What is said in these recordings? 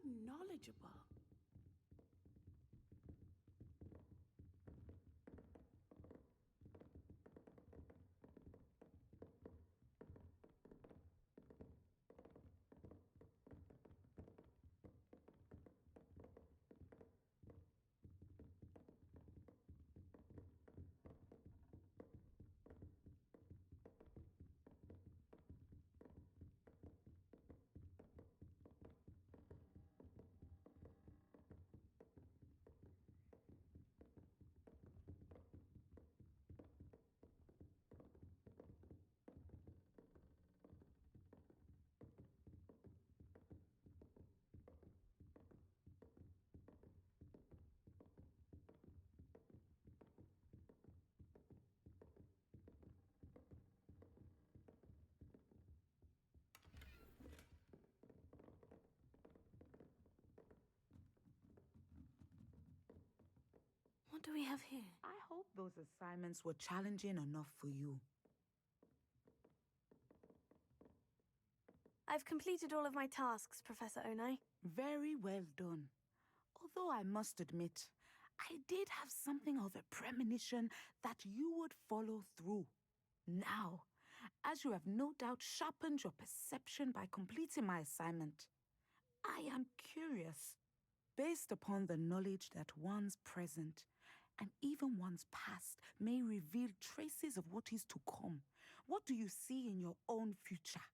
knowledgeable. What do we have here? I hope those assignments were challenging enough for you. I've completed all of my tasks, Professor Onai. Very well done. Although I must admit, I did have something of a premonition that you would follow through. Now, as you have no doubt sharpened your perception by completing my assignment, I am curious, based upon the knowledge that one's present and even one's past may reveal traces of what is to come. What do you see in your own future?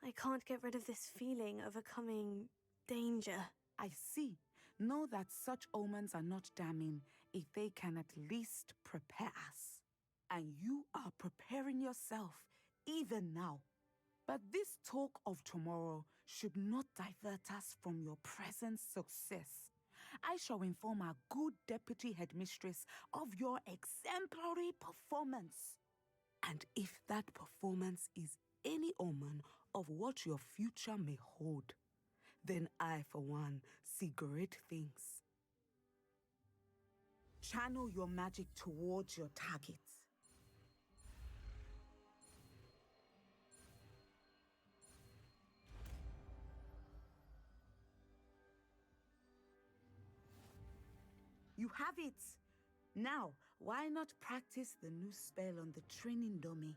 I can't get rid of this feeling of a coming danger. I see. Know that such omens are not damning if they can at least prepare us. And you are preparing yourself, even now. But this talk of tomorrow should not divert us from your present success. I shall inform our good deputy headmistress of your exemplary performance. And if that performance is any omen of what your future may hold, then I, for one, see great things. Channel your magic towards your target. You have it! Now, why not practice the new spell on the training dummy?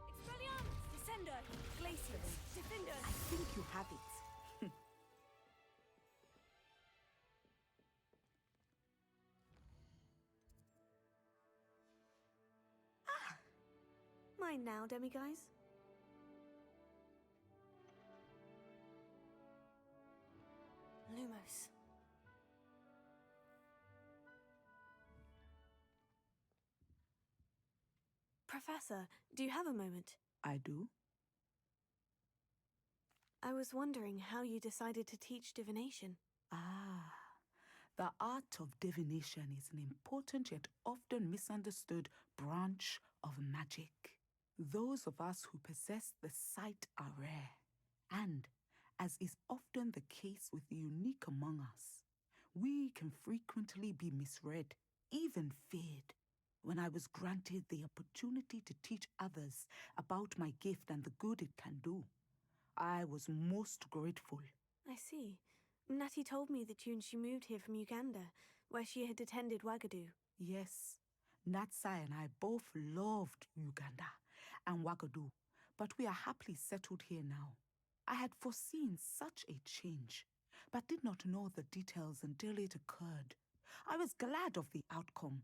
Expelliarmus! Descender! Glacius! Defenders! I think you have it. Mine now, demiguise. Lumos. Professor, do you have a moment? I do. I was wondering how you decided to teach divination. The art of divination is an important yet often misunderstood branch of magic. Those of us who possess the sight are rare, and, as is often the case with the unique among us, we can frequently be misread, even feared. When I was granted the opportunity to teach others about my gift and the good it can do, I was most grateful. I see. Natty told me that you and she moved here from Uganda, where she had attended Wagadu. Yes, Natsai and I both loved Uganda and Wagadu, but we are happily settled here now. I had foreseen such a change, but did not know the details until it occurred. I was glad of the outcome.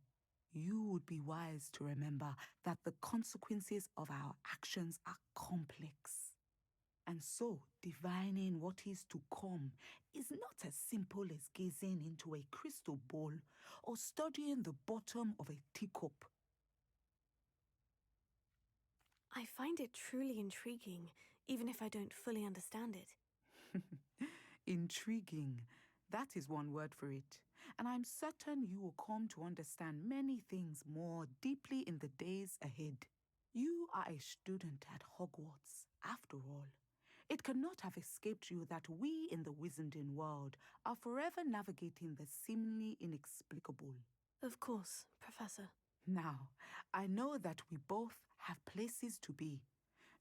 You would be wise to remember that the consequences of our actions are complex. And so, divining what is to come is not as simple as gazing into a crystal ball or studying the bottom of a teacup. I find it truly intriguing, even if I don't fully understand it. Intriguing. That is one word for it. And I'm certain you will come to understand many things more deeply in the days ahead. You are a student at Hogwarts, after all. It cannot have escaped you that we in the Wizarding world are forever navigating the seemingly inexplicable. Of course, Professor. Now, I know that we both have places to be.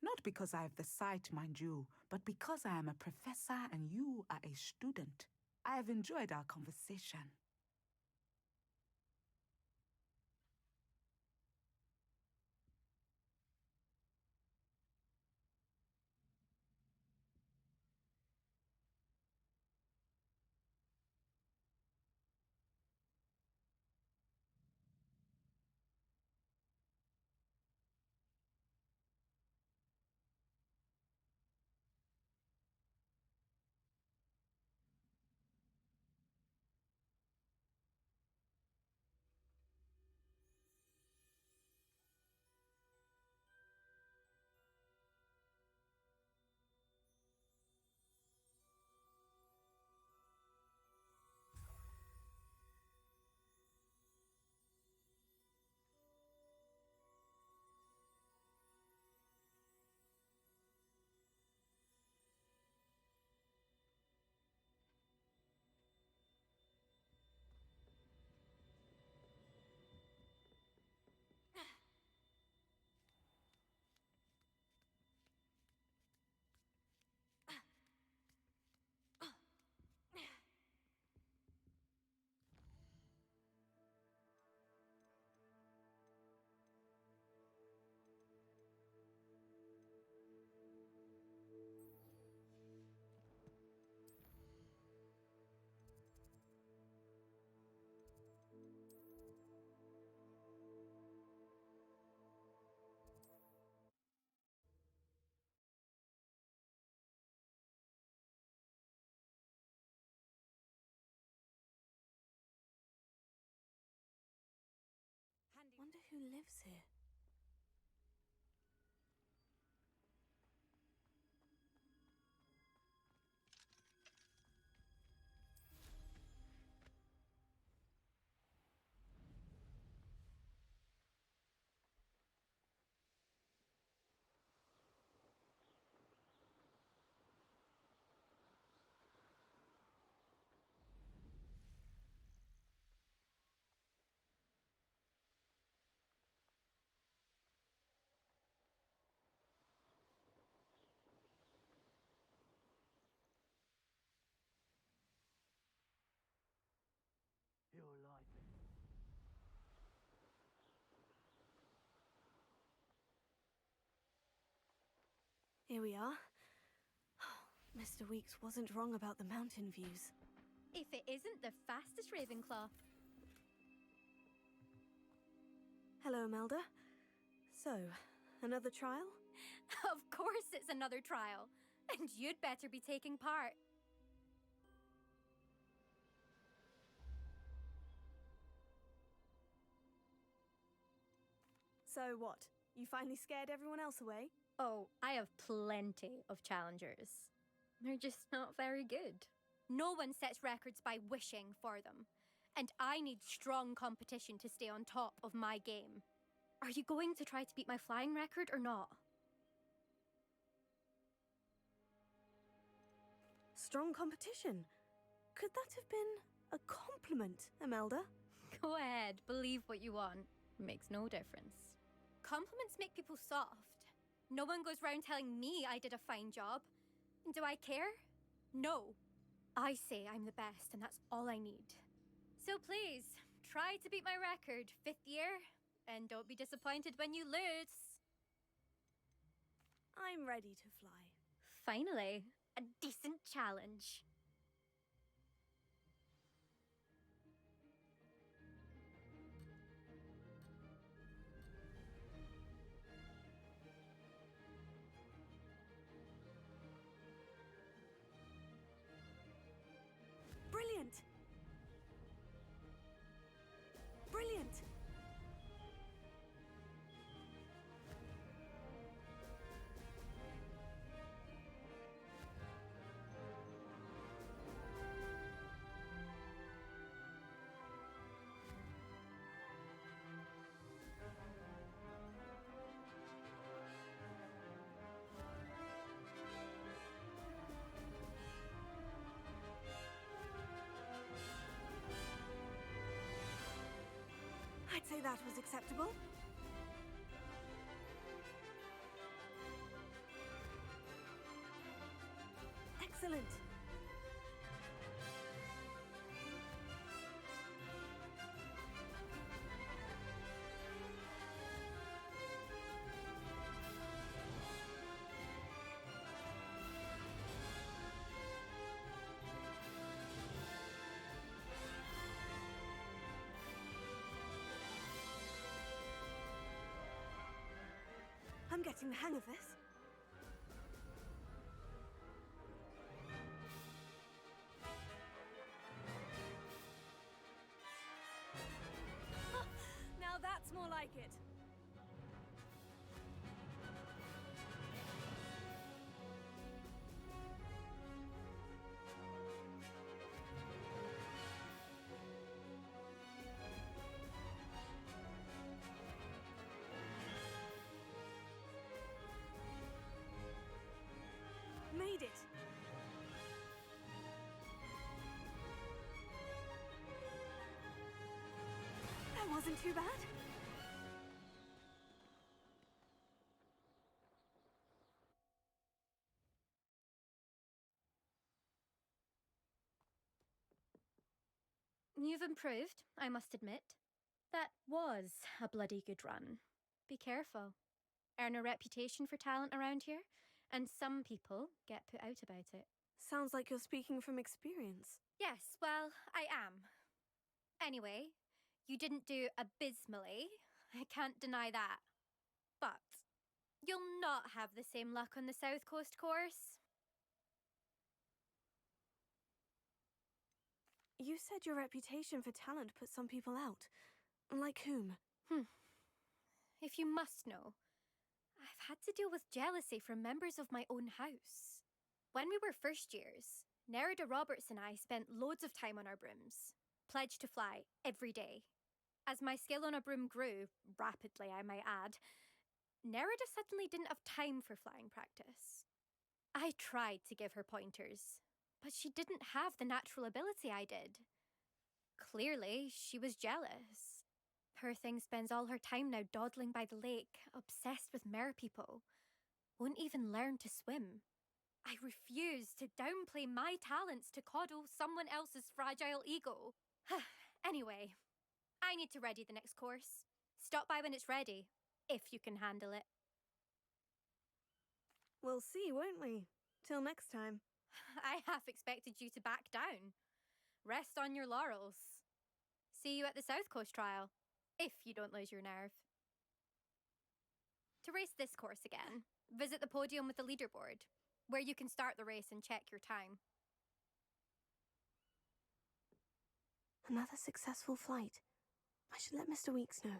Not because I have the sight, mind you, but because I am a professor and you are a student. I have enjoyed our conversation. Wonder who lives here. Here we are. Mr. Weeks wasn't wrong about the mountain views. If it isn't the fastest Ravenclaw. Hello, Imelda. So, another trial? Of course it's another trial. And you'd better be taking part. So what? You finally scared everyone else away? Oh, I have plenty of challengers. They're just not very good. No one sets records by wishing for them. And I need strong competition to stay on top of my game. Are you going to try to beat my flying record or not? Strong competition? Could that have been a compliment, Imelda? Go ahead, believe what you want. Makes no difference. Compliments make people soft. No one goes round telling me I did a fine job. And do I care? No. I say I'm the best, and that's all I need. So please, try to beat my record, 5th year, and don't be disappointed when you lose. I'm ready to fly. Finally, a decent challenge. Brilliant! Brilliant! that was acceptable. Excellent. I'm getting the hang of this. Now that's more like it. Made it! That wasn't too bad. You've improved, I must admit. That was a bloody good run. Be careful. Earn a reputation for talent around here, and some people get put out about it. Sounds like you're speaking from experience. Yes, well, I am. Anyway, you didn't do abysmally. I can't deny that. But you'll not have the same luck on the South Coast course. You said your reputation for talent put some people out. Like whom? If you must know, I've had to deal with jealousy from members of my own house. When we were first years, Nerida Roberts and I spent loads of time on our brooms, pledged to fly every day. As my skill on a broom grew, rapidly I might add, Nerida suddenly didn't have time for flying practice. I tried to give her pointers, but she didn't have the natural ability I did. Clearly, she was jealous. Poor thing spends all her time now dawdling by the lake, obsessed with merpeople. Won't even learn to swim. I refuse to downplay my talents to coddle someone else's fragile ego. Anyway, I need to ready the next course. Stop by when it's ready, if you can handle it. We'll see, won't we? Till next time. I half expected you to back down. Rest on your laurels. See you at the South Coast trial, if you don't lose your nerve. To race this course again, visit the podium with the leaderboard, where you can start the race and check your time. Another successful flight. I should let Mr. Weeks know.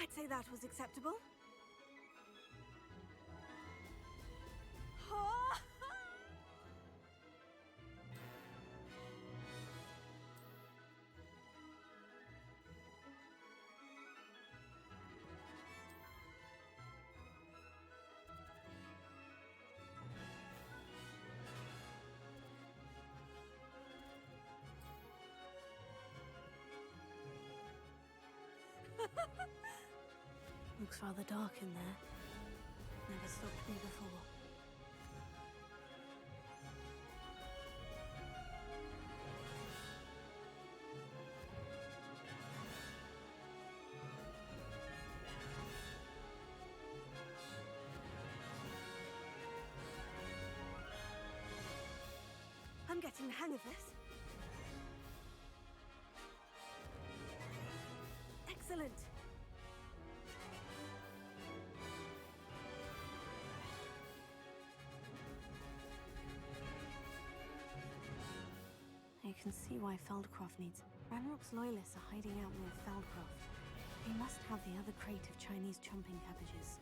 I'd say that was acceptable. Looks rather dark in there. Never stopped me before. I'm getting the hang of this. Excellent. You can see why Feldcroft needs... Ranrock's loyalists are hiding out near Feldcroft. He must have the other crate of Chinese chomping cabbages.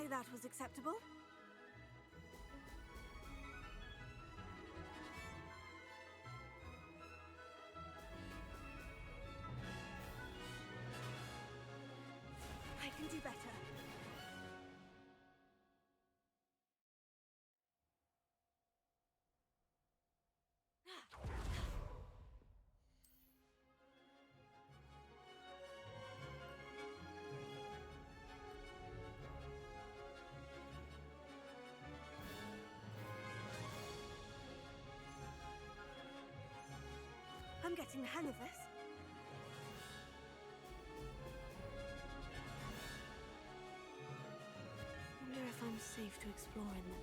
say that was acceptable. I can do better. I'm getting the hang of this. Wonder if I'm safe to explore in them.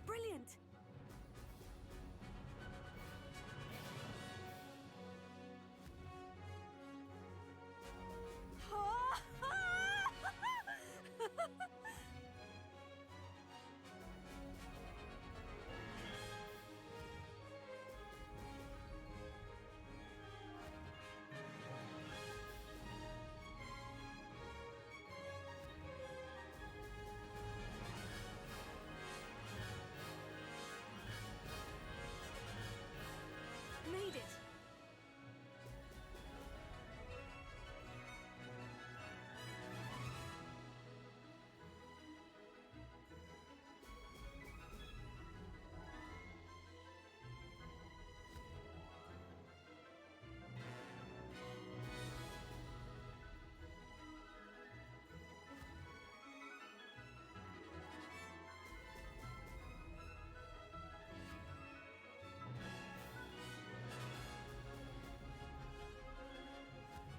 Brilliant! Made it!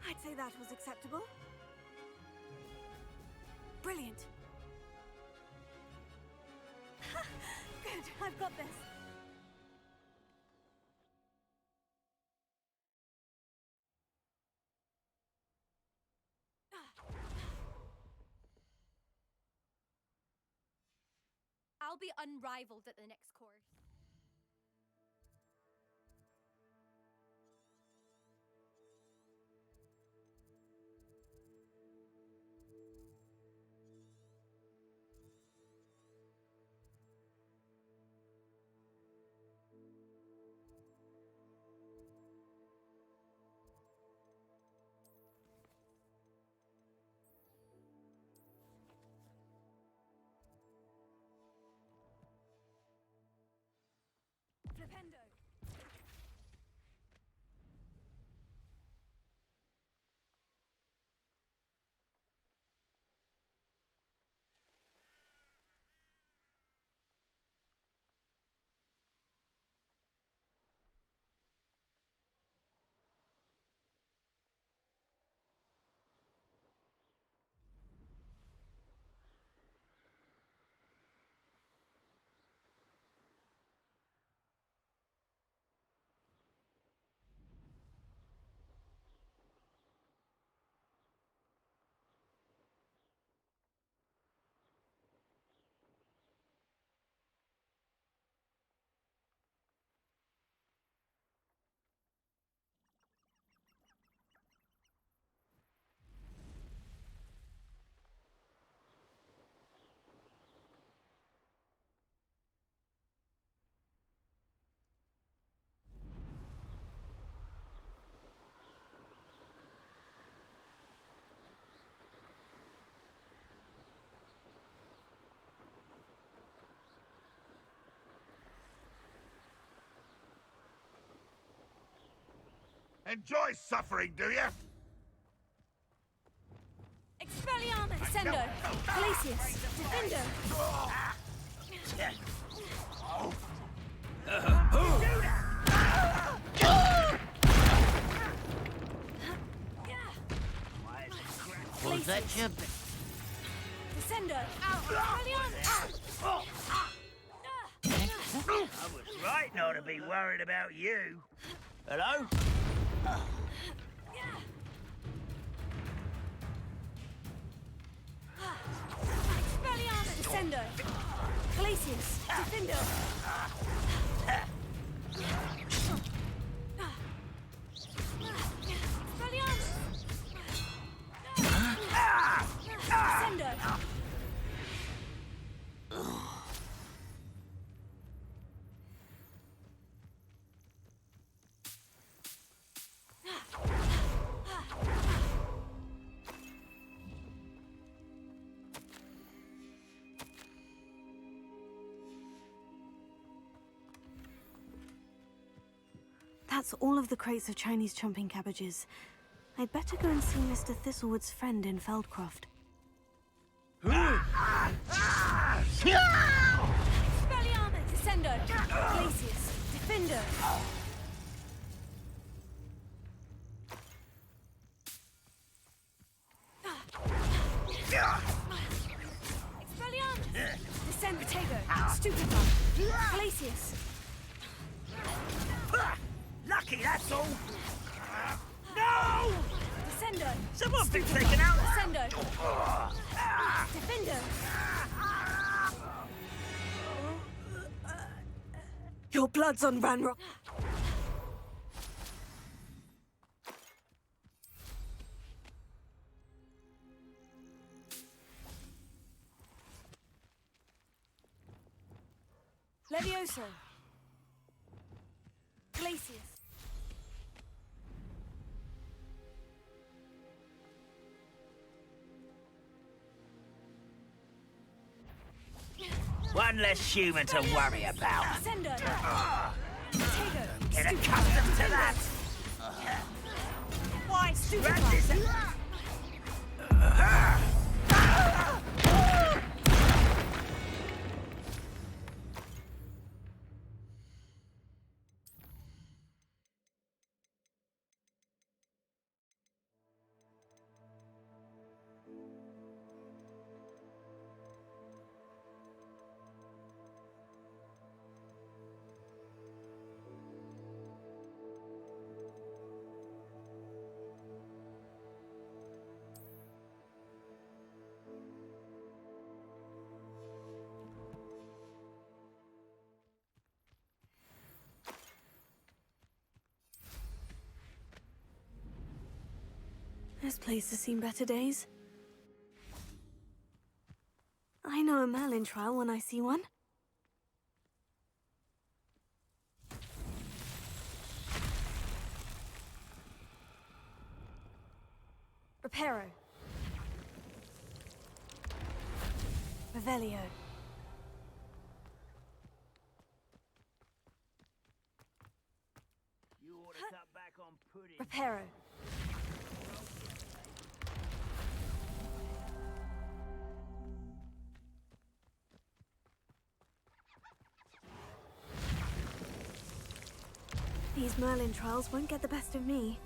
I'd say that was acceptable. Brilliant. Good, I've got this. I'll be unrivaled at the next course. Flipendo! Enjoy suffering, do you? Expelliarmus! Descendo! Glacius! Defendo! Was that your... Descendo! Expelliarmus! I was right not to be worried about you. Hello? Expelliarmus! Descendo! Glacius! Defendo! Expelliarmus! Descendo! That's all of the crates of Chinese chomping cabbages. I'd better go and see Mr. Thistlewood's friend in Feldcroft. Expelliarmus! Descendo! Glacius! Defendo! Expelliarmus! Descend Protego! Stupefy! Glacius! Lucky, that's all. No! Descendo! Someone's been taken out. Descendo! Defendo! Your blood's on Ranrock. Levioso. Glacius. One less human to worry about. Descendo. Protego. Get accustomed to that. Why, stupid? This place has seen better days. I know a Merlin trial when I see one. Reparo. Revelio. You ought to cut back on pudding. Reparo. These Merlin trials won't get the best of me.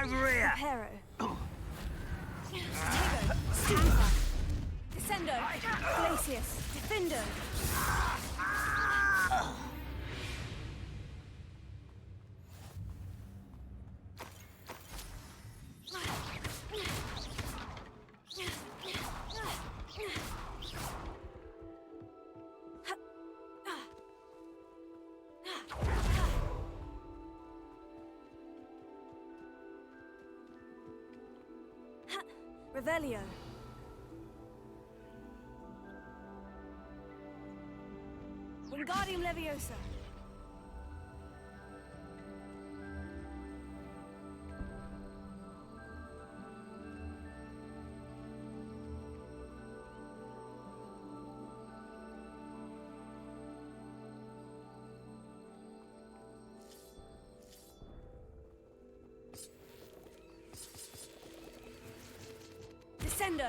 Over here. Reparo. Protego. Stupefy. Descendo. Glacius. Defendo. Revelio. Wingardium Leviosa. Descendo.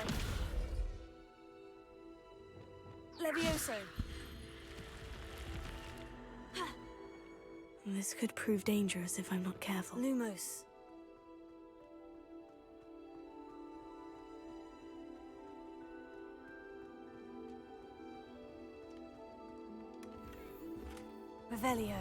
Levioso. This could prove dangerous if I'm not careful. Lumos. Revelio.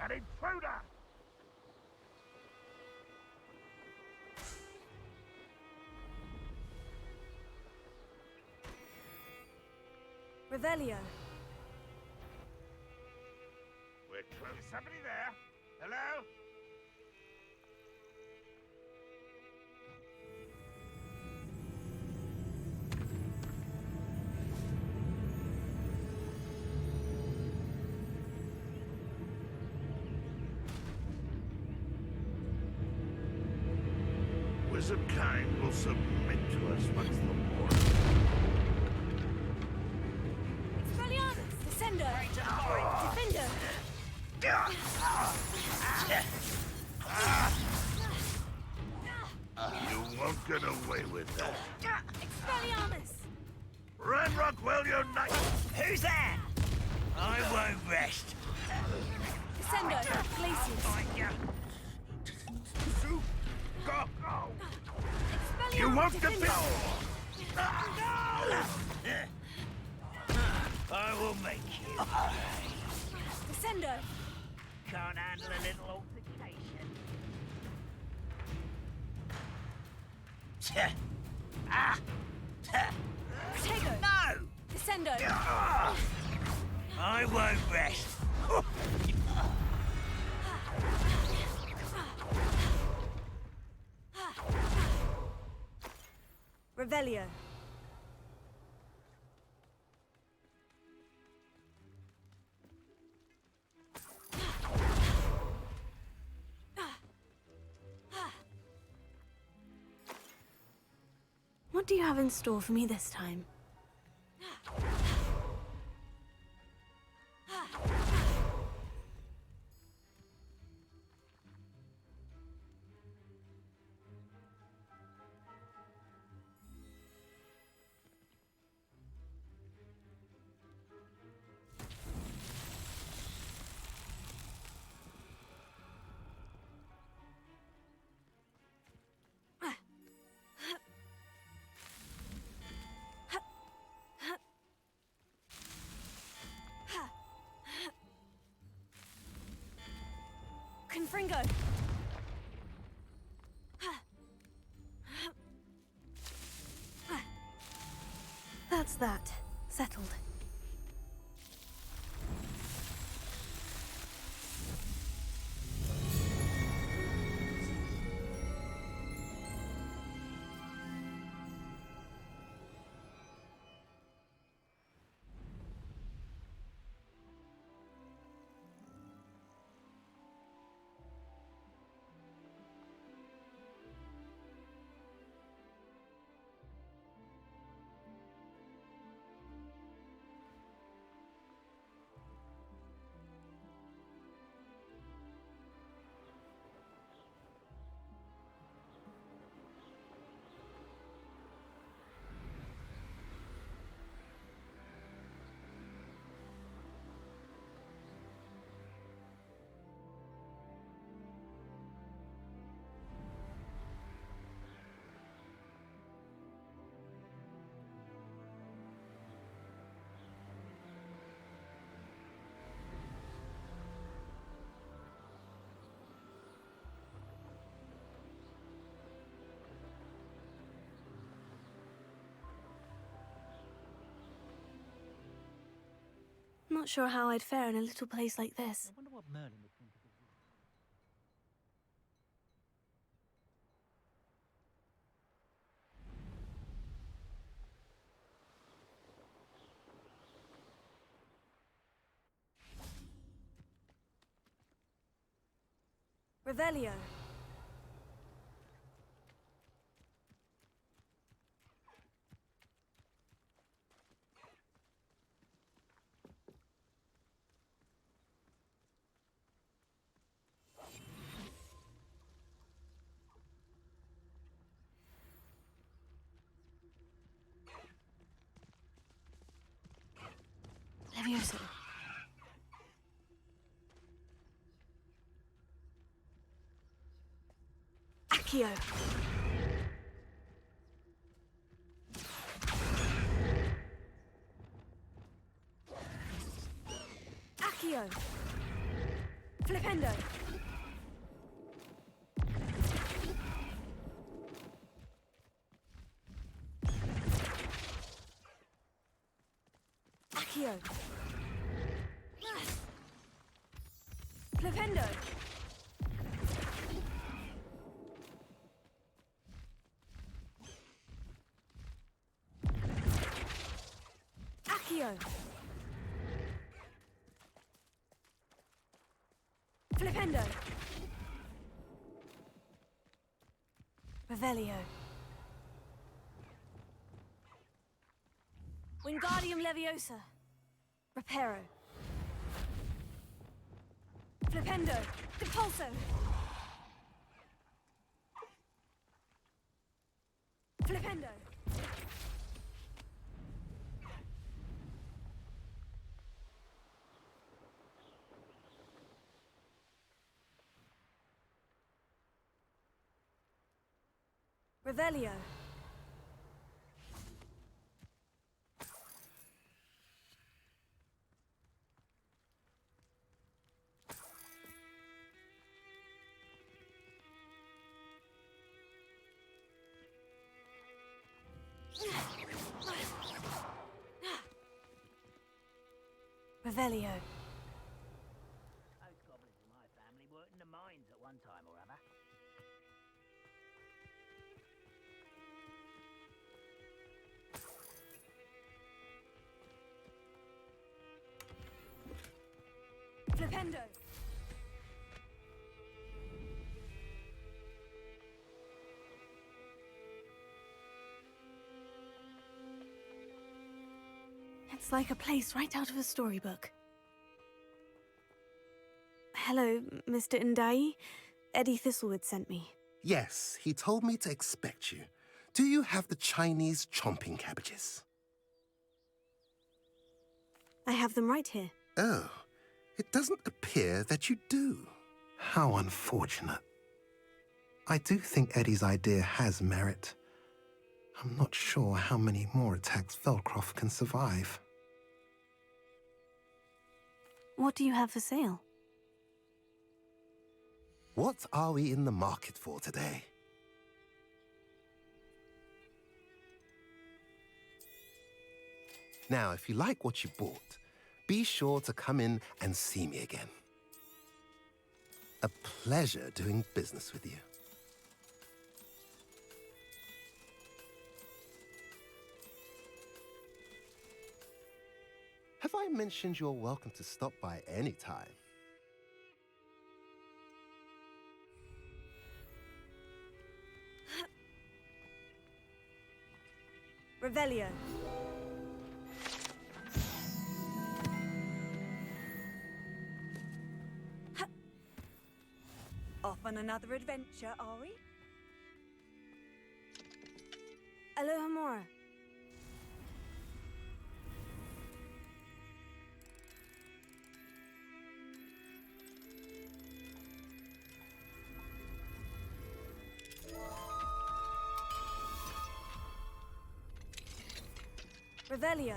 An intruder! Revelio. We're close. Is somebody there? Hello? Wizard kind will submit to us once the war. Expelliarmus! Descender! Defender! You won't get away with that. Expelliarmus! Ranrock will unite! Who's that? I won't rest. Descender! Glacius! You won't defeat! I will make you. Descender! Can't handle a little altercation. Protego! No! Descender! I won't rest. Revelio. What do you have in store for me this time? Confringo! That's that. Settled. Not sure how I'd fare in a little place like this. I wonder what Merlin would think of it. Revelio. Levioso. Accio. Accio. Flipendo. Accio. Flipendo. Accio. Flipendo. Revelio. Wingardium Leviosa. Reparo. Flipendo. Depulso. Flipendo. Revelio. Revelio. Most goblins in my family worked in the mines at one time or other. Flipendo. It's like a place right out of a storybook. Hello, Mr. Ndai. Eddie Thistlewood sent me. Yes, he told me to expect you. Do you have the Chinese chomping cabbages? I have them right here. Oh, it doesn't appear that you do. How unfortunate. I do think Eddie's idea has merit. I'm not sure how many more attacks Feldcroft can survive. What do you have for sale? What are we in the market for today? Now, if you like what you bought, be sure to come in and see me again. A pleasure doing business with you. Have I mentioned you're welcome to stop by any time? Revelio. Off on another adventure, are we? Alohomora. Revelio.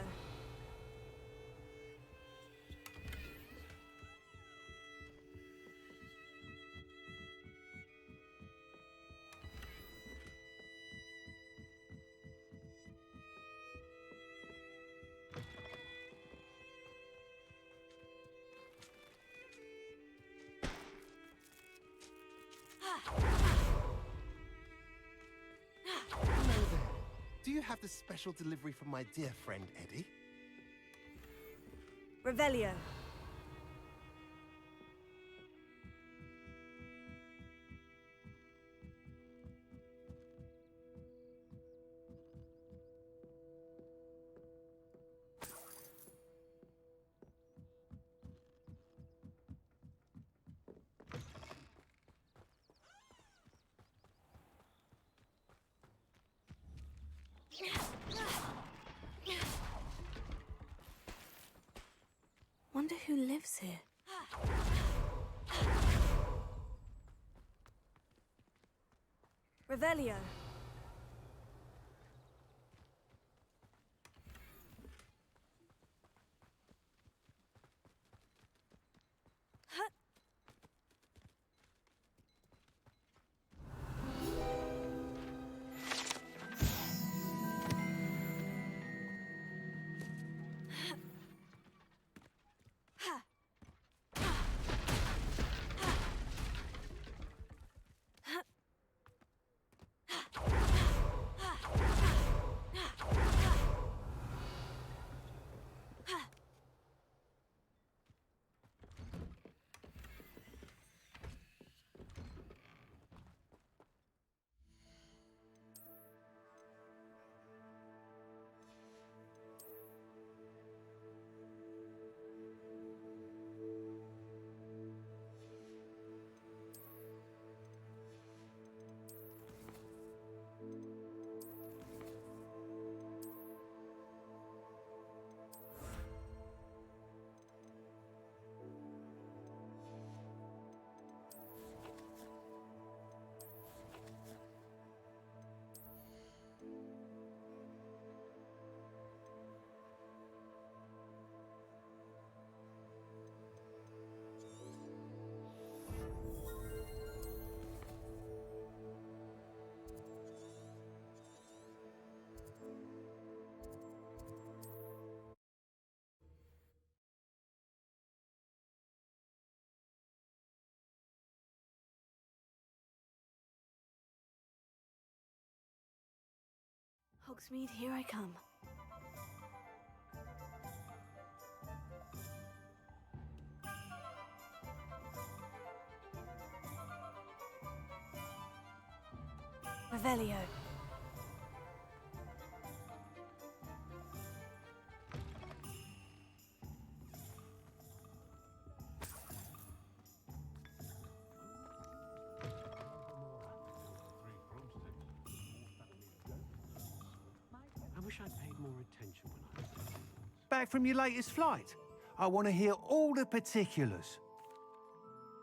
Do you have the special delivery from my dear friend Eddie? Revelio. Wonder who lives here. Revelio. Hogsmeade, here I come. Revelio. I wish I'd paid more attention when I was... Back from your latest flight? I want to hear all the particulars.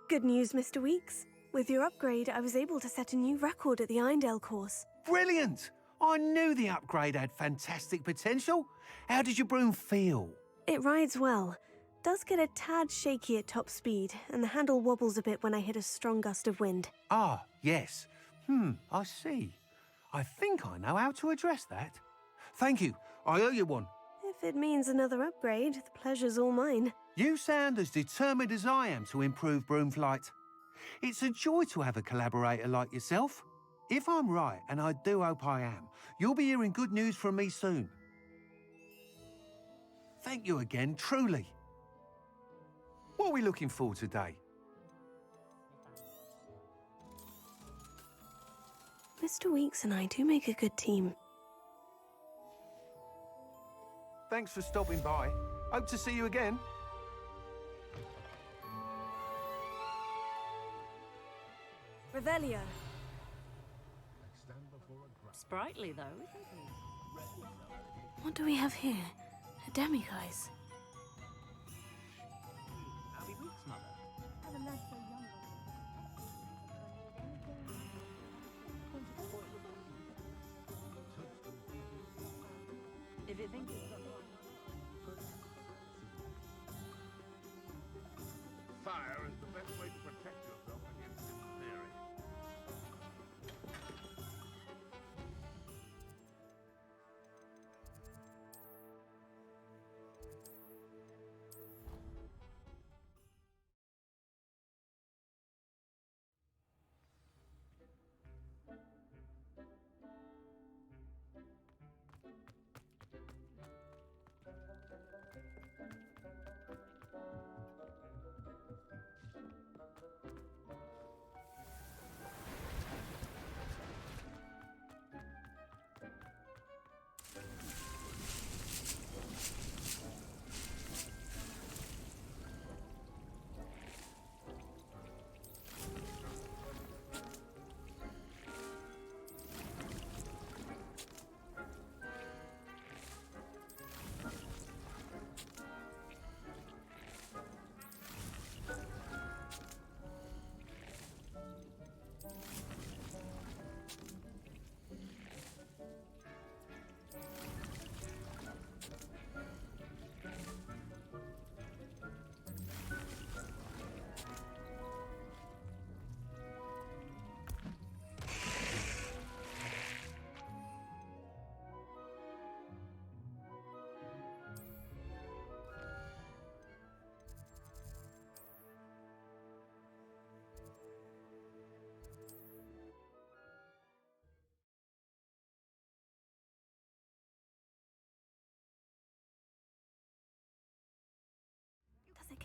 Good news, Mr. Weeks. With your upgrade, I was able to set a new record at the Irondale course. Brilliant! I knew the upgrade had fantastic potential. How did your broom feel? It rides well. Does get a tad shaky at top speed, and the handle wobbles a bit when I hit a strong gust of wind. Ah, yes. I see. I think I know how to address that. Thank you. I owe you one. If it means another upgrade, the pleasure's all mine. You sound as determined as I am to improve broom flight. It's a joy to have a collaborator like yourself. If I'm right, and I do hope I am, you'll be hearing good news from me soon. Thank you again, truly. What are we looking for today? Mr. Weeks and I do make a good team. Thanks for stopping by. Hope to see you again. Revelio. Sprightly, though, isn't he? What do we have here? A demiguise. I'll be weeks, Mother. If you think Fire is the best way to protect yourself against theory.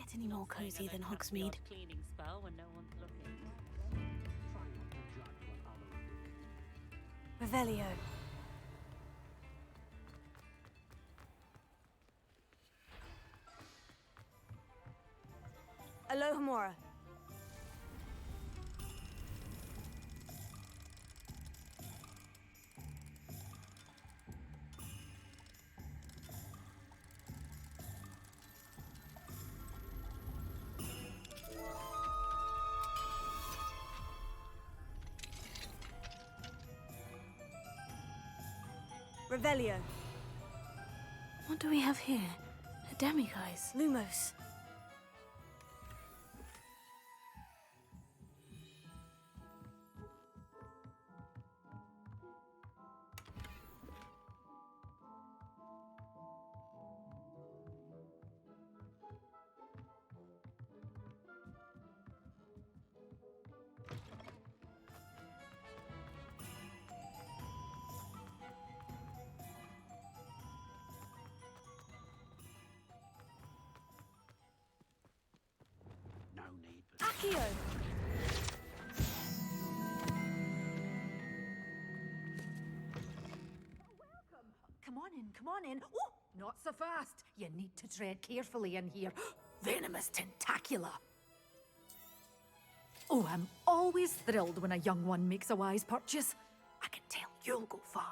get any more cozy than Hogsmeade. Cleaning spell when no one's looking. Try not to judge when others do. Revelio. Alohomora. Revelio. What do we have here? A demiguise. Lumos. No need for Accio. Come on in. Oh, not so fast. You need to tread carefully in here. Venomous tentacula. Oh, I'm always thrilled when a young one makes a wise purchase. I can tell you'll go far.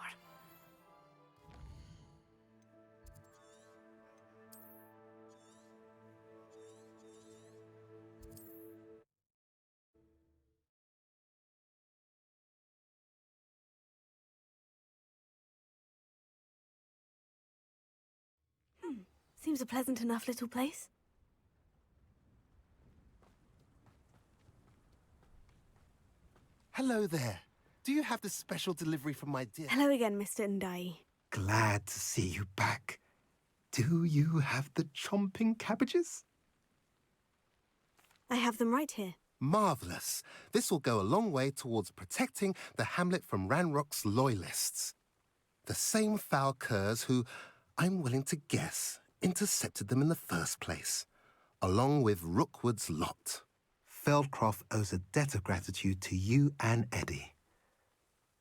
Seems a pleasant enough little place. Hello there. Do you have the special delivery from my dear? Hello again, Mr. Ndai. Glad to see you back. Do you have the chomping cabbages? I have them right here. Marvellous. This will go a long way towards protecting the hamlet from Ranrock's loyalists. The same foul curs who, I'm willing to guess, intercepted them in the first place, along with Rookwood's lot. Feldcroft owes a debt of gratitude to you and Eddie.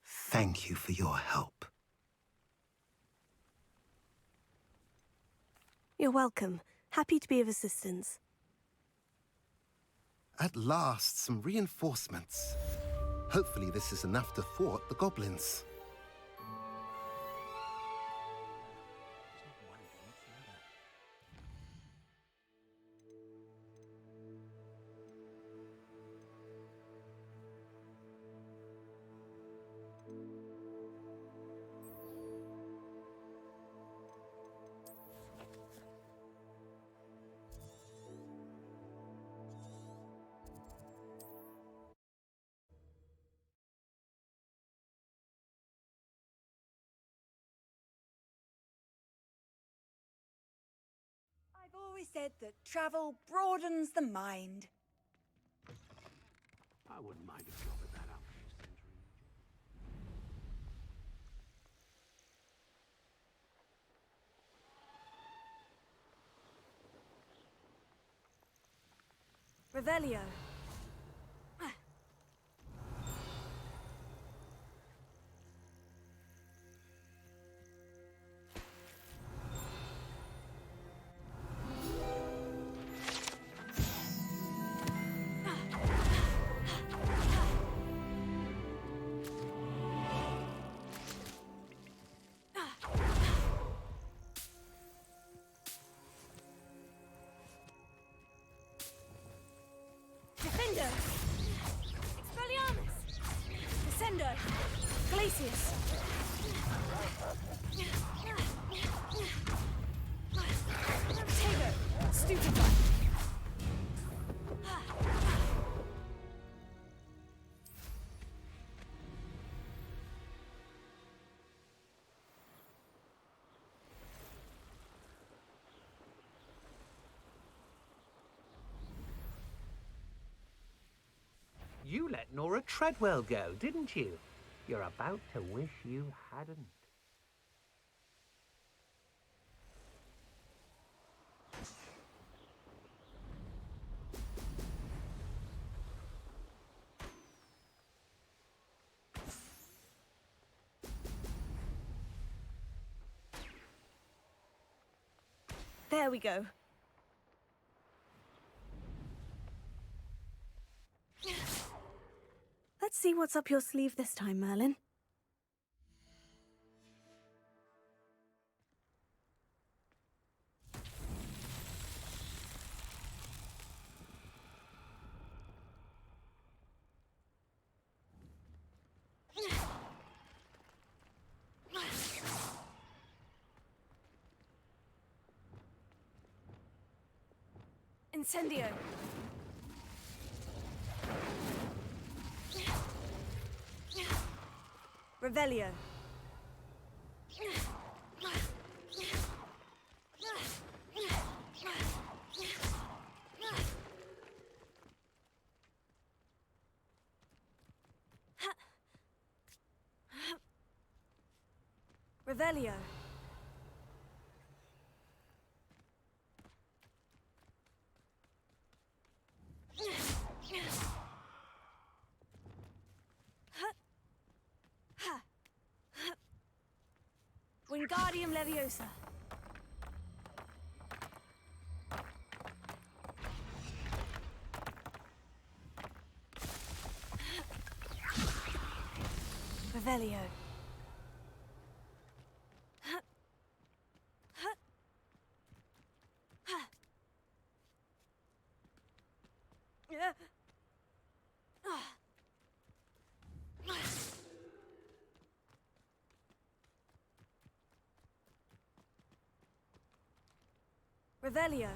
Thank you for your help. You're welcome. Happy to be of assistance. At last, some reinforcements. Hopefully this is enough to thwart the goblins. I've always said that travel broadens the mind. I wouldn't mind a job at that outpost centre in Revelio. Defender! Expelliarmus! Descender! Glacius! Tago! Stupefy! You let Nora Treadwell go, didn't you? You're about to wish you hadn't. There we go. Let's see what's up your sleeve this time, Merlin. Incendio. Revelio. Revelio. Wingardium Leviosa. Revelio. Revelio.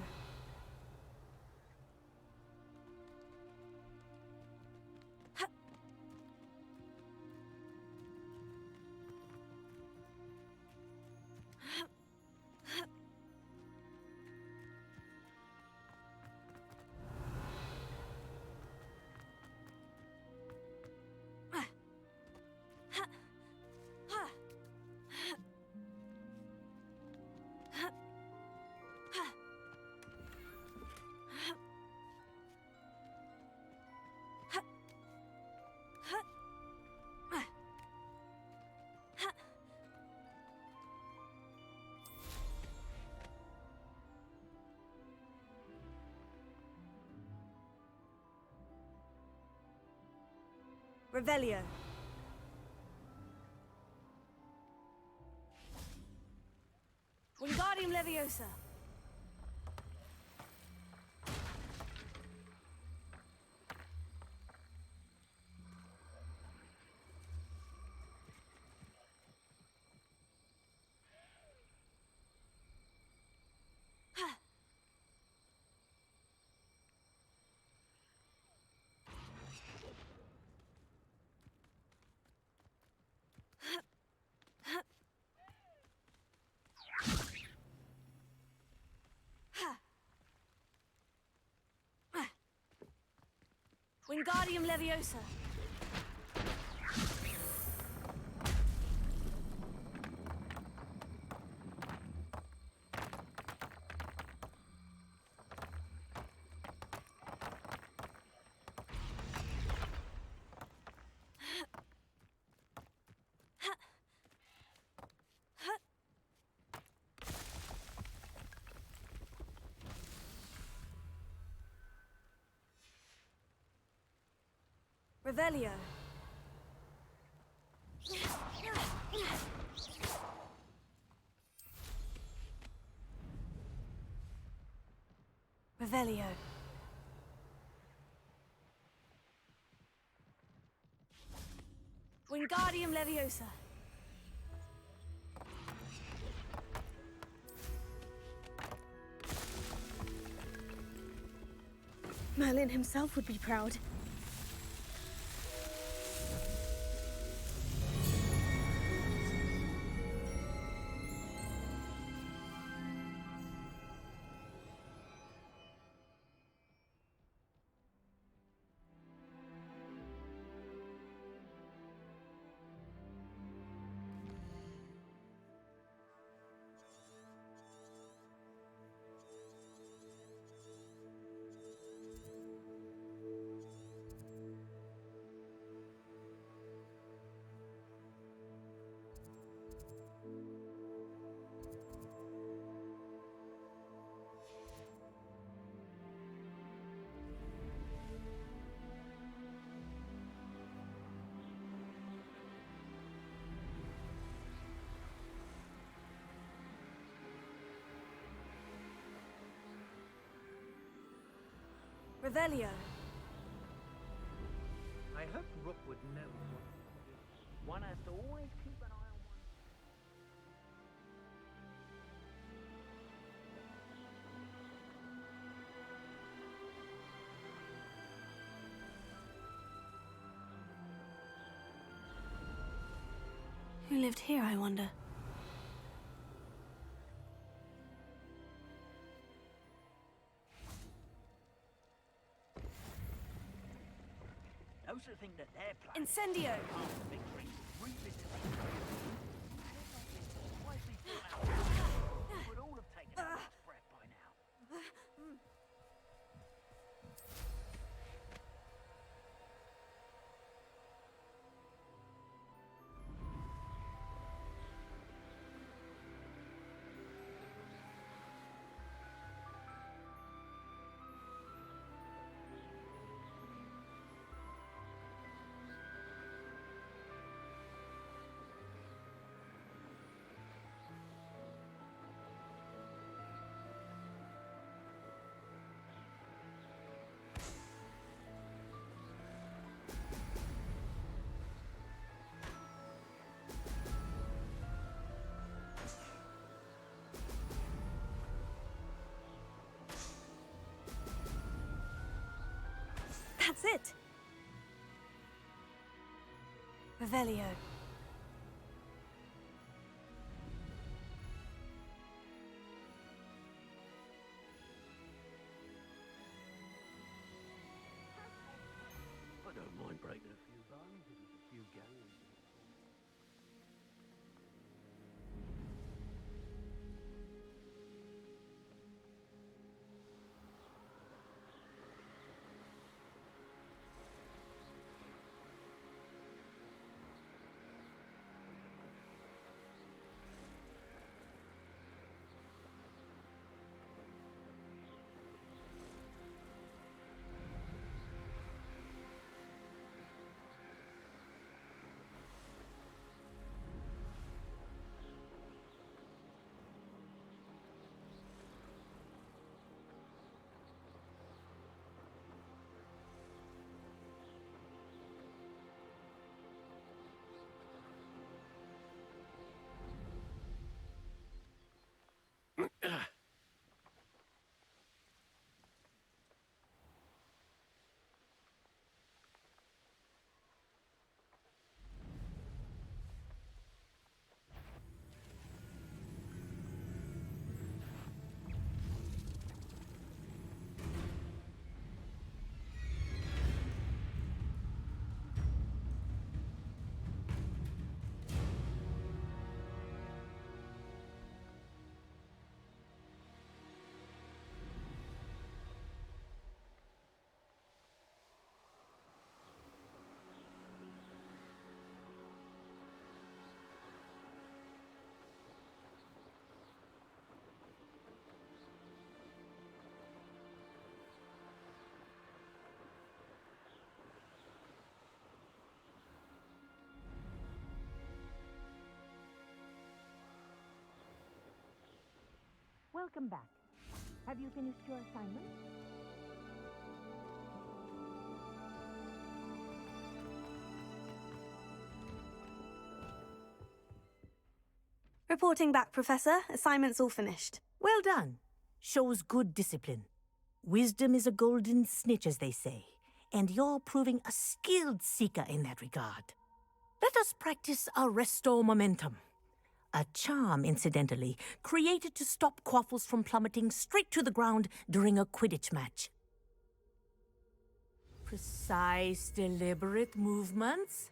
Revelio. Wingardium Leviosa. Wingardium Leviosa. Revelio. Revelio. Wingardium Leviosa. Merlin himself would be proud. Revelio. I hope Rook would know what one has to always keep an eye on one. Who lived here, I wonder? Those are the things that they're planning. Incendio! We would all have taken our last breath by now. That's it! Revelio. I don't mind breaking a few bones if it's a few games. Welcome back. Have you finished your assignment? Reporting back, Professor. Assignment's all finished. Well done. Shows good discipline. Wisdom is a golden snitch, as they say, and you're proving a skilled seeker in that regard. Let us practice Arresto Momentum. A charm, incidentally, created to stop quaffles from plummeting straight to the ground during a Quidditch match. Precise, deliberate movements.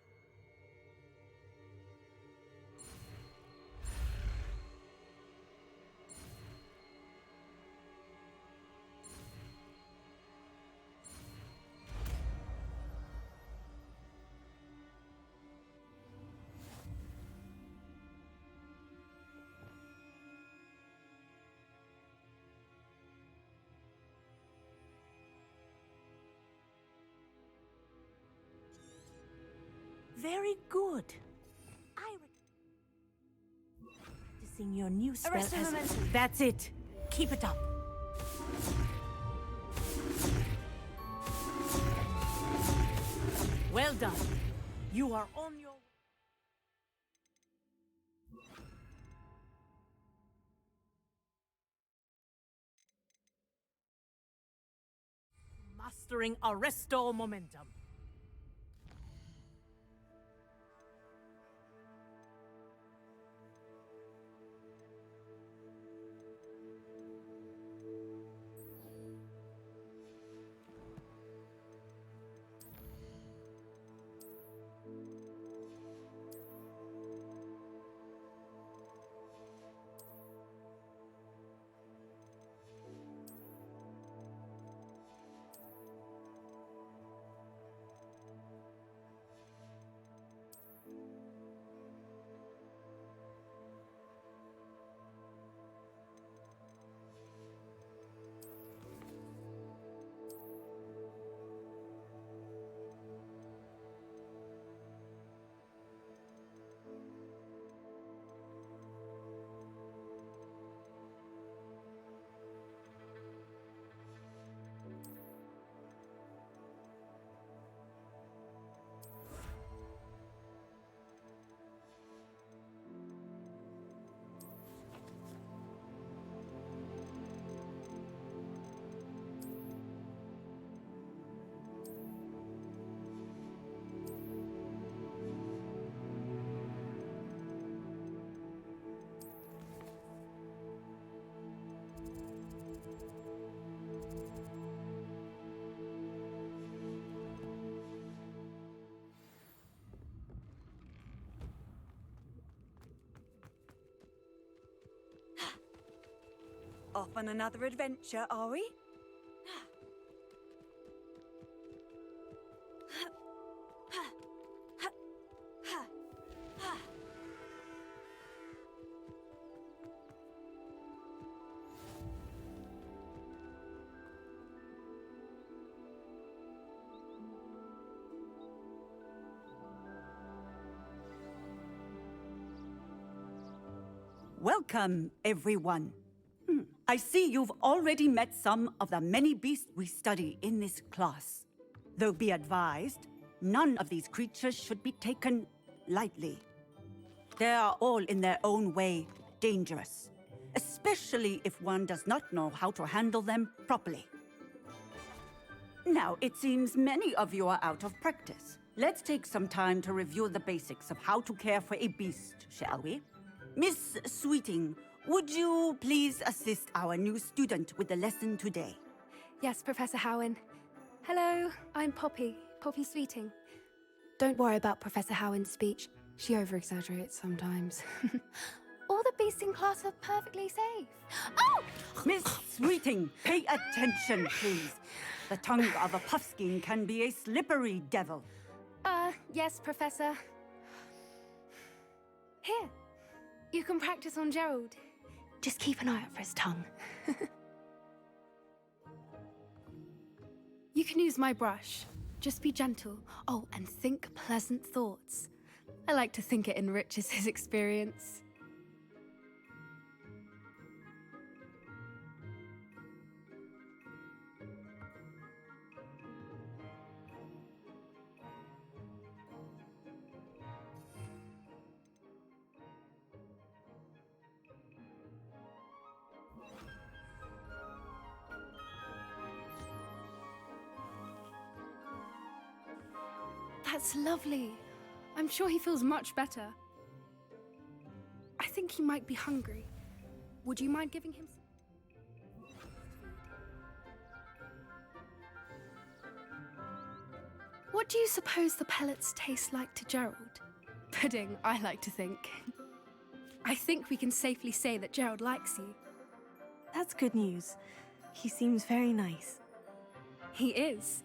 Very good. Practicing your new spell. Arresting momentum. That's it. Keep it up. Well done. You are on your... Mastering Arresto momentum. Off on another adventure, are we? Welcome, everyone. I see you've already met some of the many beasts we study in this class. Though be advised, none of these creatures should be taken lightly. They are all in their own way dangerous, especially if one does not know how to handle them properly. Now, it seems many of you are out of practice. Let's take some time to review the basics of how to care for a beast, shall we? Miss Sweeting, would you please assist our new student with the lesson today? Yes, Professor Howen. Hello, I'm Poppy Sweeting. Don't worry about Professor Howen's speech. She over-exaggerates sometimes. All the beasts in class are perfectly safe. Oh! Miss Sweeting, pay attention, please. The tongue of a puffskein can be a slippery devil. Yes, Professor. Here, you can practice on Gerald. Just keep an eye out for his tongue. You can use my brush. Just be gentle. Oh, and think pleasant thoughts. I like to think it enriches his experience. That's lovely. I'm sure he feels much better. I think he might be hungry. Would you mind giving him some? What do you suppose the pellets taste like to Gerald? Pudding, I like to think. I think we can safely say that Gerald likes you. That's good news. He seems very nice. He is.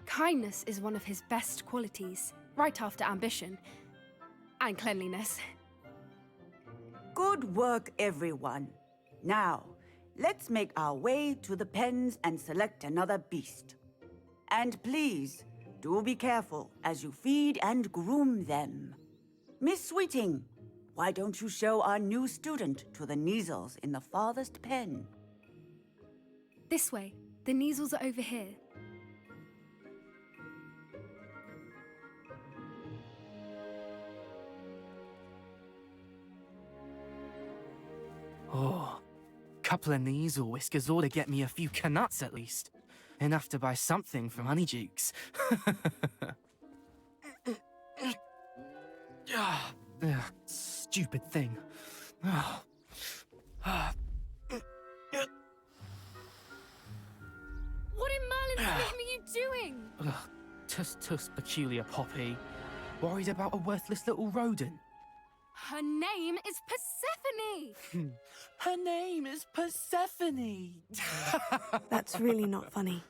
Kindness is one of his best qualities, right after ambition and cleanliness. Good work, everyone. Now, let's make our way to the pens and select another beast. And please, do be careful as you feed and groom them. Miss Sweeting, why don't you show our new student to the Kneazles in the farthest pen? This way. The Kneazles are over here. Oh, couple of Kneasel whiskers ought to get me a few canuts at least. Enough to buy something from Honeydukes. Stupid thing. What in Merlin's name are you doing? Tuss, peculiar Poppy. Worried about a worthless little rodent. Her name is Persephone! Her name is Persephone! That's really not funny.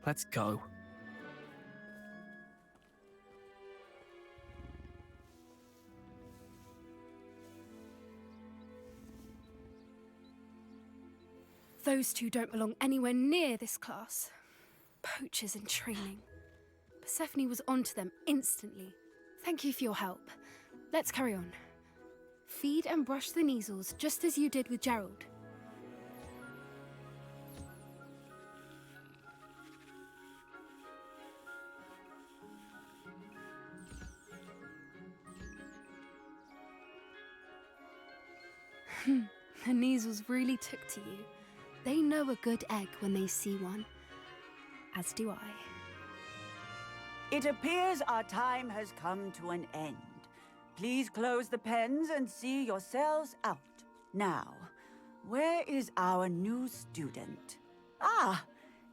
Let's go. Those two don't belong anywhere near this class. Poachers in training. Persephone was onto them instantly. Thank you for your help. Let's carry on. Feed and brush the Kneasels just as you did with Gerald. The Kneasels really took to you. They know a good egg when they see one. As do I. It appears our time has come to an end. Please close the pens and see yourselves out. Now, where is our new student? Ah,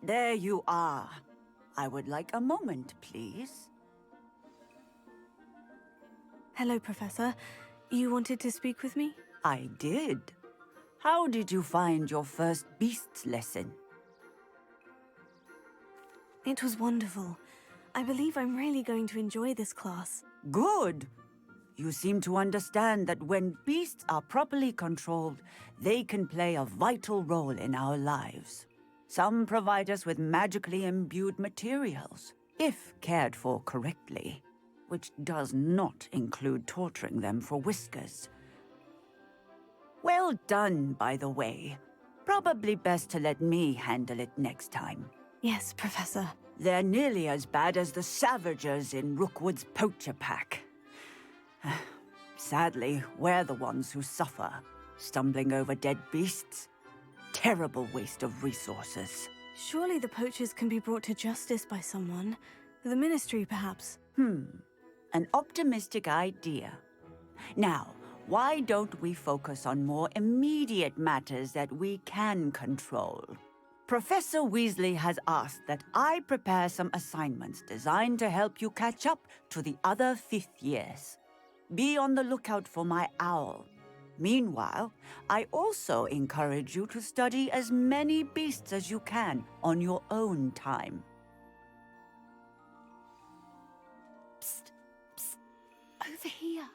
there you are. I would like a moment, please. Hello, Professor. You wanted to speak with me? I did. How did you find your first beasts lesson? It was wonderful. I believe I'm really going to enjoy this class. Good. You seem to understand that when beasts are properly controlled, they can play a vital role in our lives. Some provide us with magically imbued materials, if cared for correctly, which does not include torturing them for whiskers. Well done, by the way. Probably best to let me handle it next time. Yes, Professor. They're nearly as bad as the Savagers in Rookwood's poacher pack. Sadly, we're the ones who suffer, stumbling over dead beasts. Terrible waste of resources. Surely the poachers can be brought to justice by someone. The Ministry, perhaps. An optimistic idea. Now, why don't we focus on more immediate matters that we can control? Professor Weasley has asked that I prepare some assignments designed to help you catch up to the other fifth years. Be on the lookout for my owl. Meanwhile, I also encourage you to study as many beasts as you can on your own time. Psst, psst. Over here.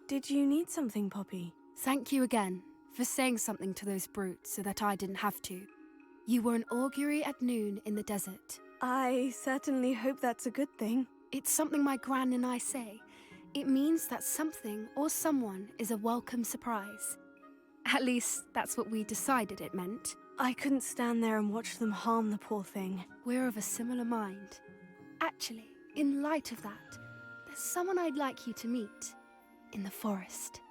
Did you need something, Poppy? Thank you again for saying something to those brutes so that I didn't have to. You were an augury at noon in the desert. I certainly hope that's a good thing. It's something my gran and I say. It means that something or someone is a welcome surprise. At least, that's what we decided it meant. I couldn't stand there and watch them harm the poor thing. We're of a similar mind. Actually, in light of that, there's someone I'd like you to meet. In the forest.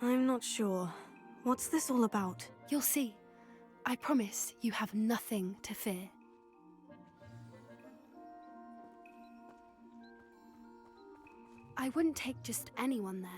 I'm not sure. What's this all about? You'll see. I promise you have nothing to fear. I wouldn't take just anyone there.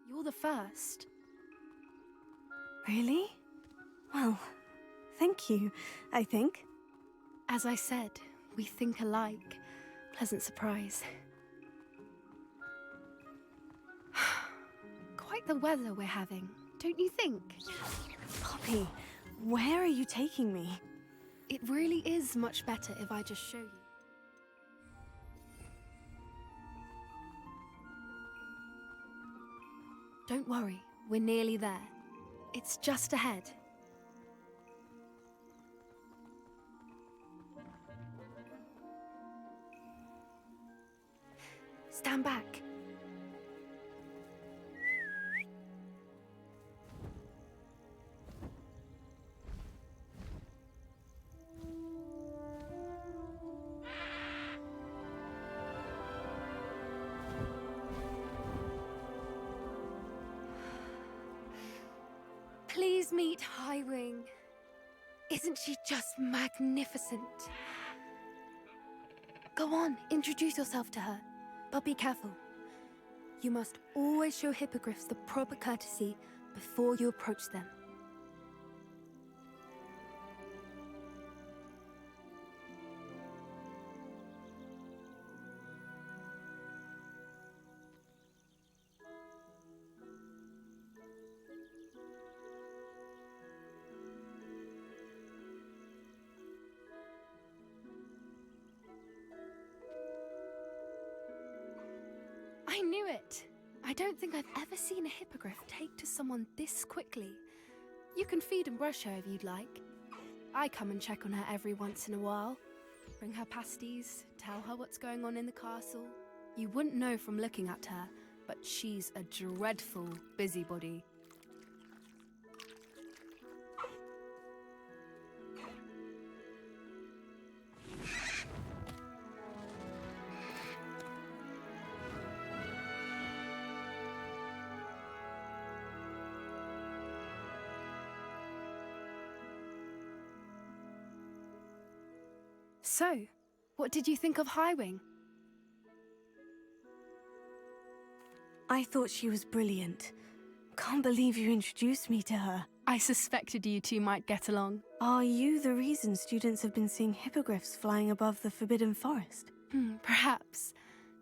You're the first. Really? Well, thank you, I think. As I said, we think alike. Pleasant surprise. like the weather we're having, don't you think? Poppy, where are you taking me? It really is much better if I just show you. Don't worry, we're nearly there. It's just ahead. Stand back. Please meet Highwing. Isn't she just magnificent? Go on, introduce yourself to her. But be careful. You must always show hippogriffs the proper courtesy before you approach them. I knew it! I don't think I've ever seen a hippogriff take to someone this quickly. You can feed and brush her if you'd like. I come and check on her every once in a while. Bring her pasties, tell her what's going on in the castle. You wouldn't know from looking at her, but she's a dreadful busybody. So, what did you think of Highwing? I thought she was brilliant. Can't believe you introduced me to her. I suspected you two might get along. Are you the reason students have been seeing hippogriffs flying above the Forbidden Forest? Perhaps.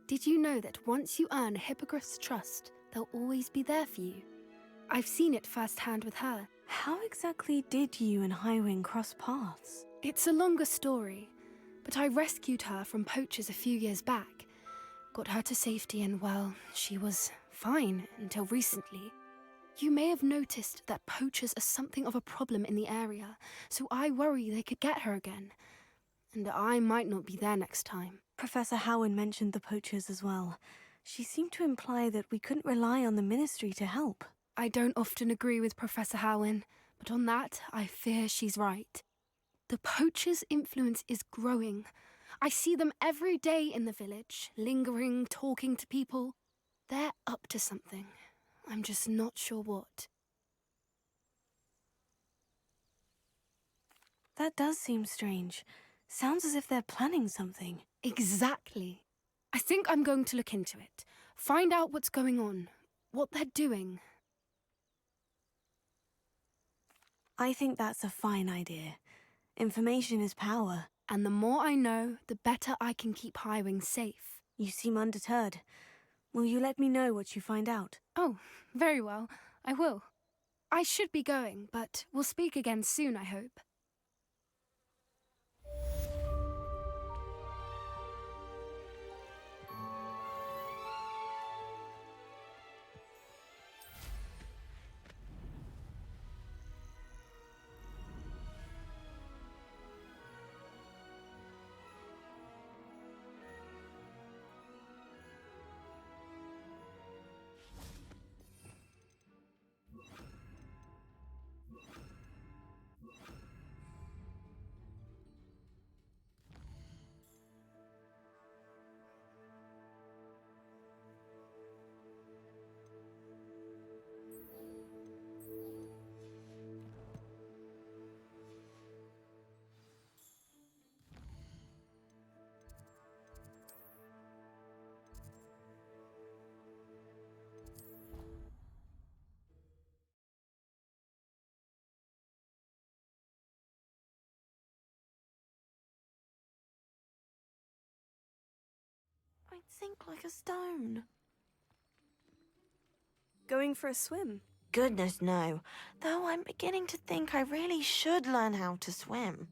Did you know that once you earn a hippogriff's trust, they'll always be there for you? I've seen it firsthand with her. How exactly did you and Highwing cross paths? It's a longer story, but I rescued her from poachers a few years back. Got her to safety and, well, she was fine until recently. You may have noticed that poachers are something of a problem in the area, so I worry they could get her again. And I might not be there next time. Professor Howin mentioned the poachers as well. She seemed to imply that we couldn't rely on the Ministry to help. I don't often agree with Professor Howin, but on that, I fear she's right. The poachers' influence is growing. I see them every day in the village, lingering, talking to people. They're up to something. I'm just not sure what. That does seem strange. Sounds as if they're planning something. Exactly. I think I'm going to look into it. Find out what's going on, what they're doing. I think that's a fine idea. Information is power. And the more I know, the better I can keep Highwing safe. You seem undeterred. Will you let me know what you find out? Oh, very well. I will. I should be going, but we'll speak again soon, I hope. I'd sink like a stone. Going for a swim? Goodness, no. Though I'm beginning to think I really should learn how to swim.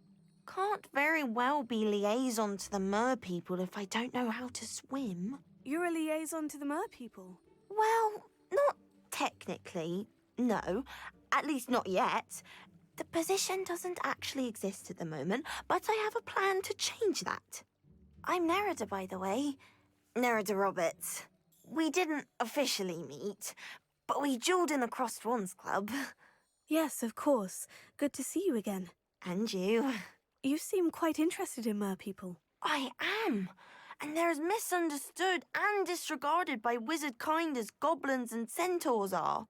Can't very well be liaison to the mer people if I don't know how to swim. You're a liaison to the mer people? Well, not technically, no. At least not yet. The position doesn't actually exist at the moment, but I have a plan to change that. I'm Nerida, by the way. Nerida Roberts. We didn't officially meet, but we duelled in the Crossed Wands Club. Yes, of course. Good to see you again. And you. You seem quite interested in mer people. I am. And they're as misunderstood and disregarded by wizard kind as goblins and centaurs are.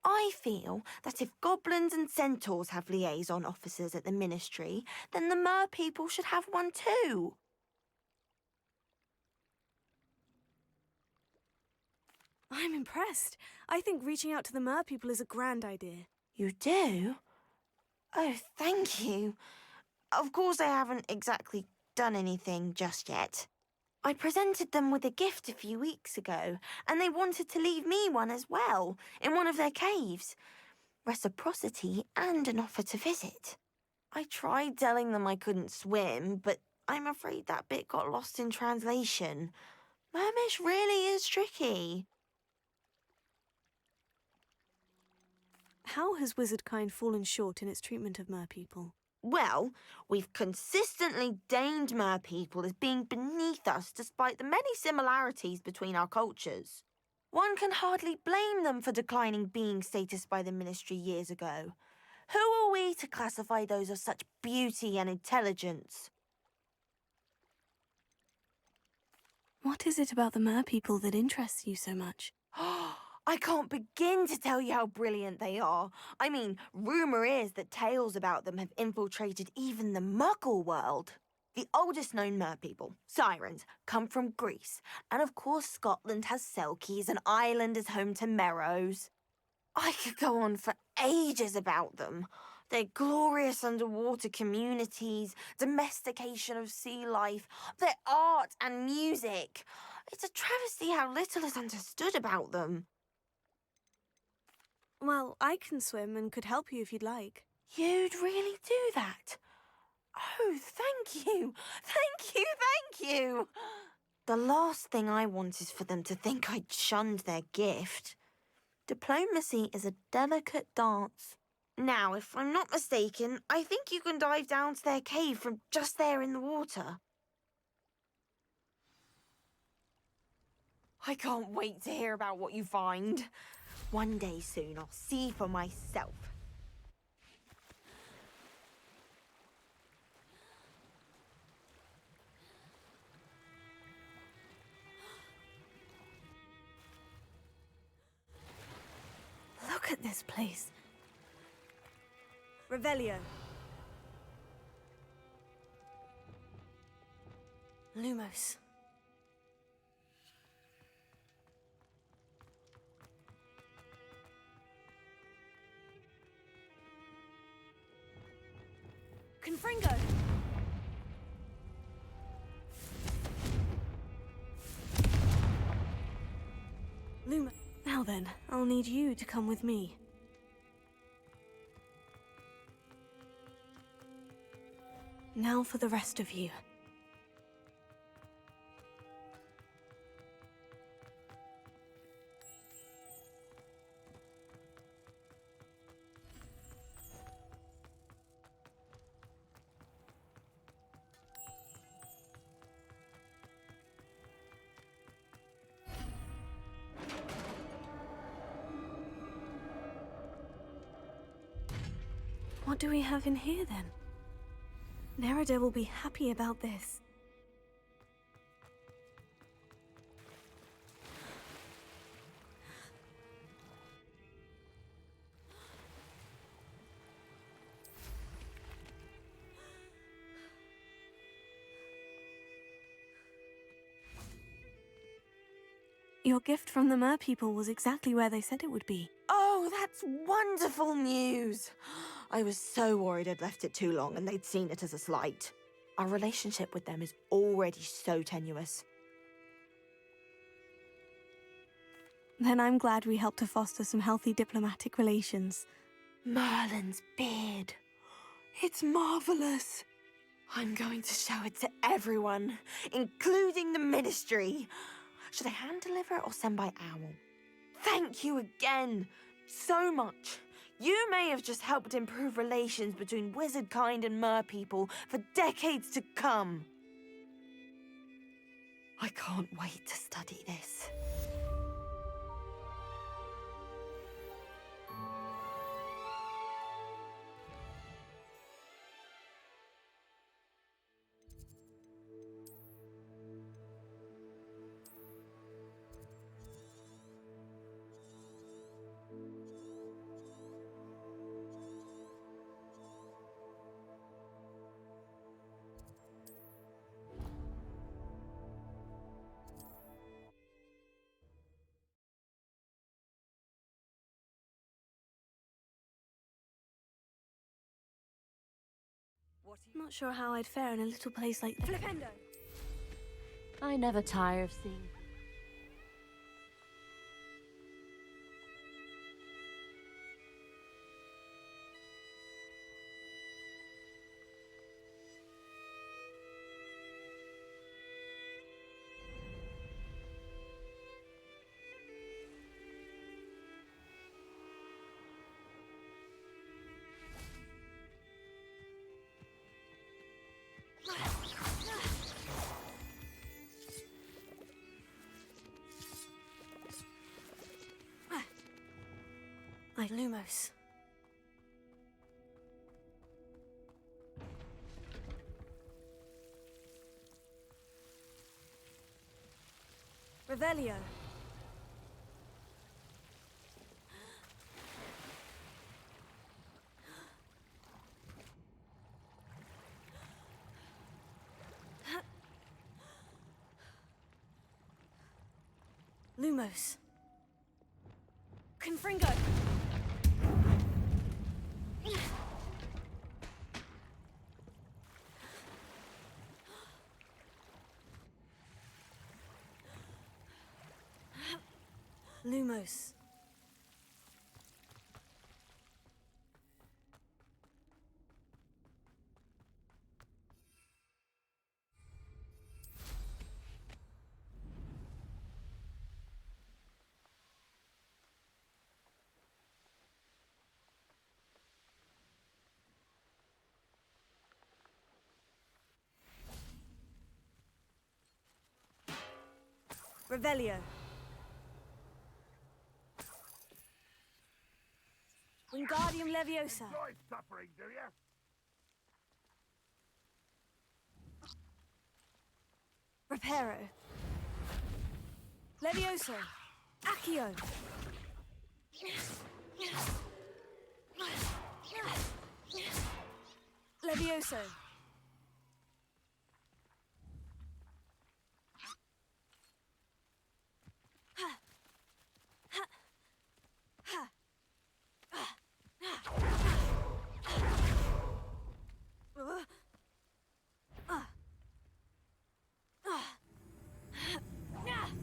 I feel that if goblins and centaurs have liaison officers at the Ministry, then the mer people should have one too. I'm impressed. I think reaching out to the mer people is a grand idea. You do? Oh, thank you. Of course I haven't exactly done anything just yet. I presented them with a gift a few weeks ago, and they wanted to leave me one as well, in one of their caves. Reciprocity and an offer to visit. I tried telling them I couldn't swim, but I'm afraid that bit got lost in translation. Mermish really is tricky. How has wizardkind fallen short in its treatment of mer people? Well, we've consistently deemed mer people as being beneath us despite the many similarities between our cultures. One can hardly blame them for declining being status by the Ministry years ago. Who are we to classify those of such beauty and intelligence? What is it about the mer people that interests you so much? I can't begin to tell you how brilliant they are. I mean, rumour is that tales about them have infiltrated even the Muggle world. The oldest known mer people, sirens, come from Greece. And of course Scotland has Selkies and Ireland is home to Merrows. I could go on for ages about them. Their glorious underwater communities, domestication of sea life, their art and music. It's a travesty how little is understood about them. Well, I can swim and could help you if you'd like. You'd really do that? Oh, thank you! Thank you, thank you! The last thing I want is for them to think I'd shunned their gift. Diplomacy is a delicate dance. Now, if I'm not mistaken, I think you can dive down to their cave from just there in the water. I can't wait to hear about what you find. One day soon, I'll see for myself. Look at this place. Revelio. Lumos. Confringo! Luma. Now then, I'll need you to come with me. Now for the rest of you. What do we have in here, then? Nerida will be happy about this. Your gift from the mer people was exactly where they said it would be. Oh, that's wonderful news! I was so worried I'd left it too long and they'd seen it as a slight. Our relationship with them is already so tenuous. Then I'm glad we helped to foster some healthy diplomatic relations. Merlin's beard. It's marvelous. I'm going to show it to everyone, including the Ministry. Should I hand deliver it or send by owl? Thank you again so much. You may have just helped improve relations between wizard kind and mer people for decades to come. I can't wait to study this. Not sure how I'd fare in a little place like this. Flipendo! I never tire of seeing. Lumos. Revelio. Lumos. Confringo. Lumos. Revelio. Wingardium Leviosa. Enjoy suffering, do you? Reparo. Levioso. Accio. Levioso.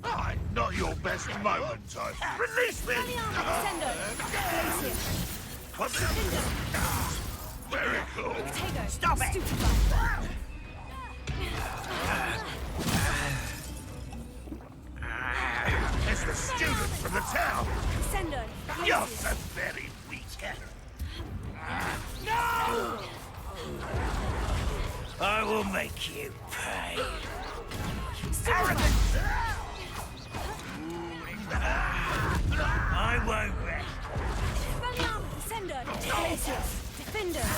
Ah, not your best moment, I release me! Very cool. Stop it! It's the students from the town. Sendo. You're so very weak. No! I will make you pay. Arrogant! I won't rest. Sendo. Glacius. Defender.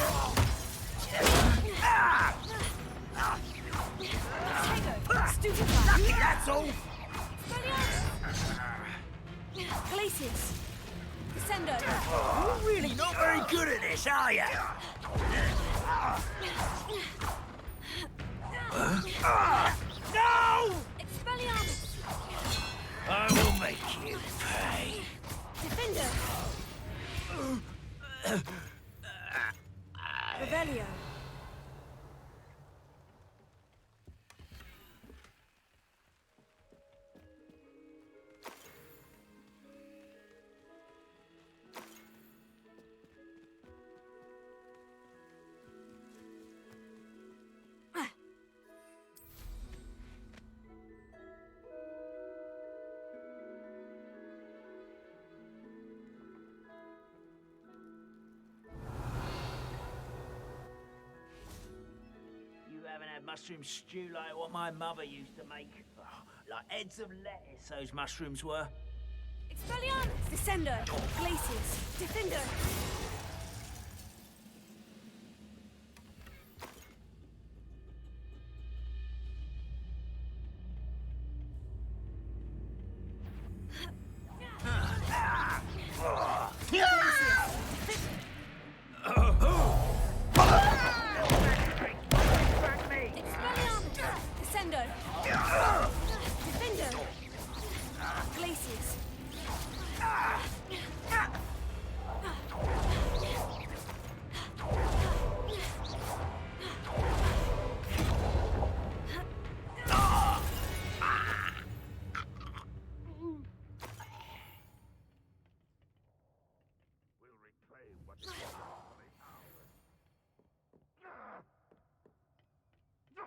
Lucky, that's all. Glacius. Descendo. You're really not very good at this, are you? No! Expelliarmus. I will make you pay. Defender. Revelio. mushroom stew like what my mother used to make. Oh, like heads of lettuce, those mushrooms were. Expelliarmus! Descender! Glacius! Defender!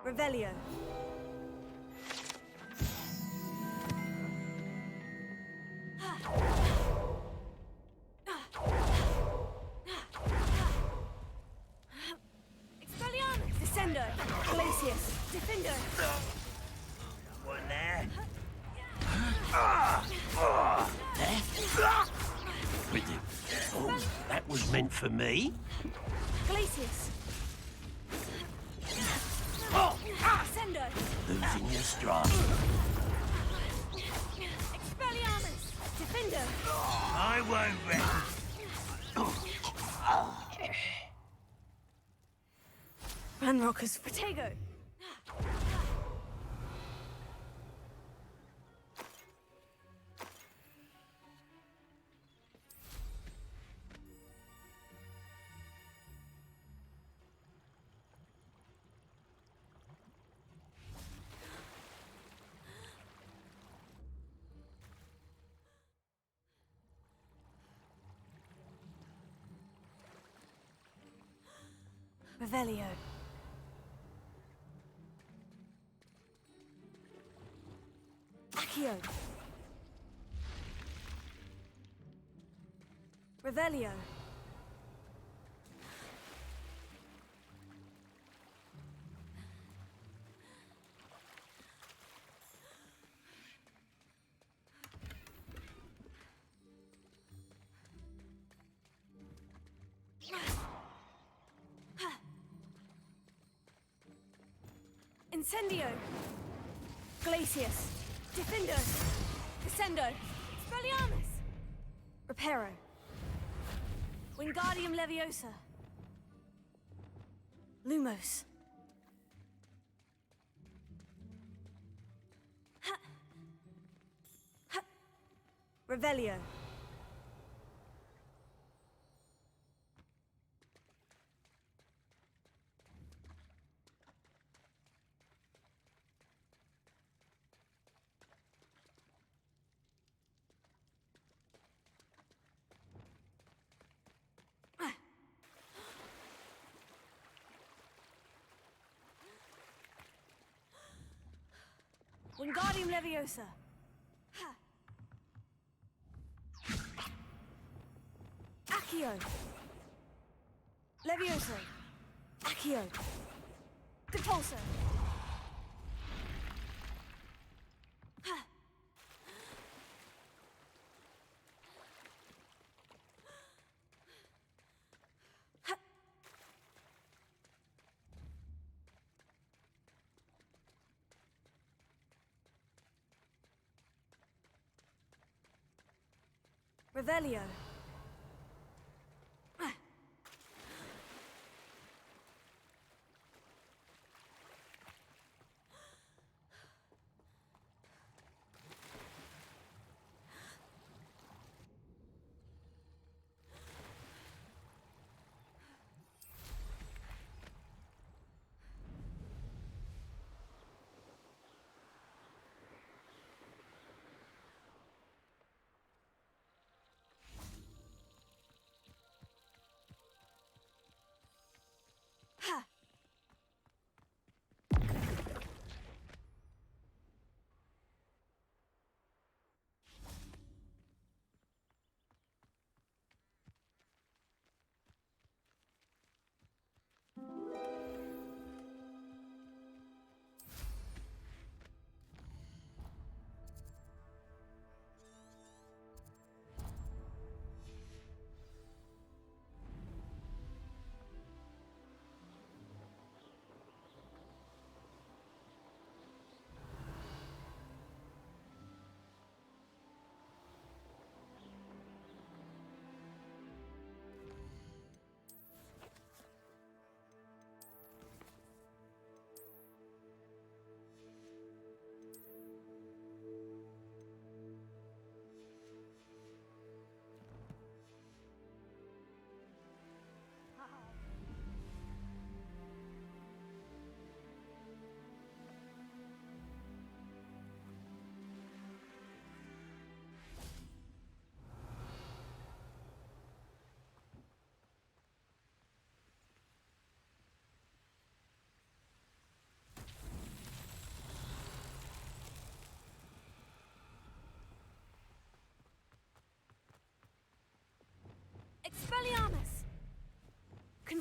Revelio. Expelliarmus! Descender! Glacius! Defender! One there. Oh, that was meant for me. Glacius! Descender! Losing your stride. Expelliarmus! Defender! I won't rest. Ranrockers! Protego! Revelio. Accio. Revelio. Incendio! Glacius! Defender! Descendo! Expelliarmus! Reparo! Wingardium Leviosa! Lumos! Ha! Ha! Revelio! Wingardium Leviosa! Ha! Accio! Levioso! Accio! Depulso! Ha! Ha! Revelio.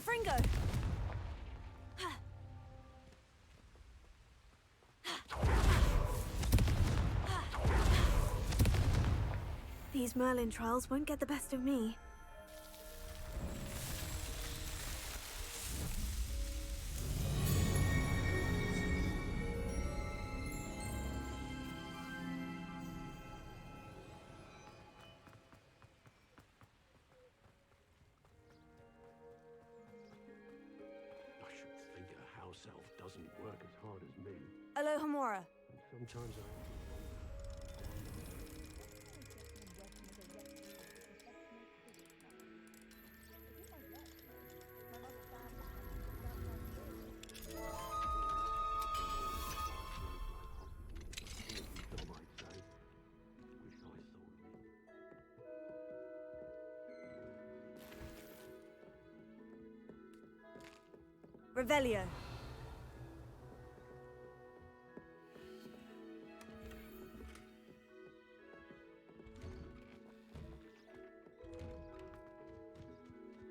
Fringo! These Merlin trials won't get the best of me. I should think a house elf doesn't work as hard as me. Alohomora. And sometimes I... Revelio.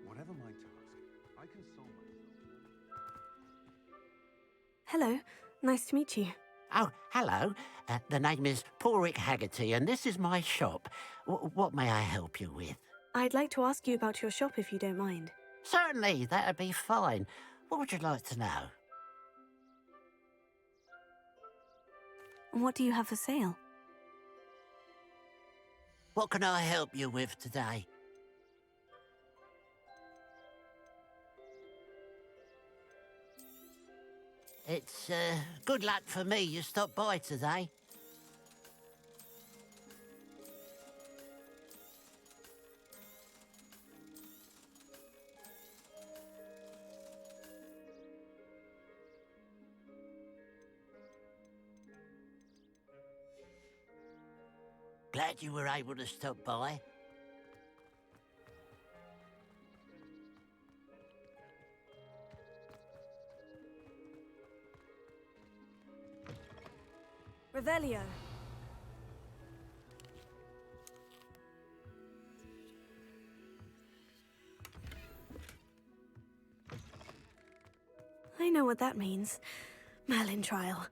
Whatever my task, I can solve myself. Hello. Nice to meet you. Oh, hello. The name is Porrick Haggerty, and this is my shop. What may I help you with? I'd like to ask you about your shop if you don't mind. Certainly, that'd be fine. What would you like to know? What do you have for sale? What can I help you with today? It's good luck for me you stopped by today. Glad you were able to stop by. Revelio. I know what that means. Merlin trial.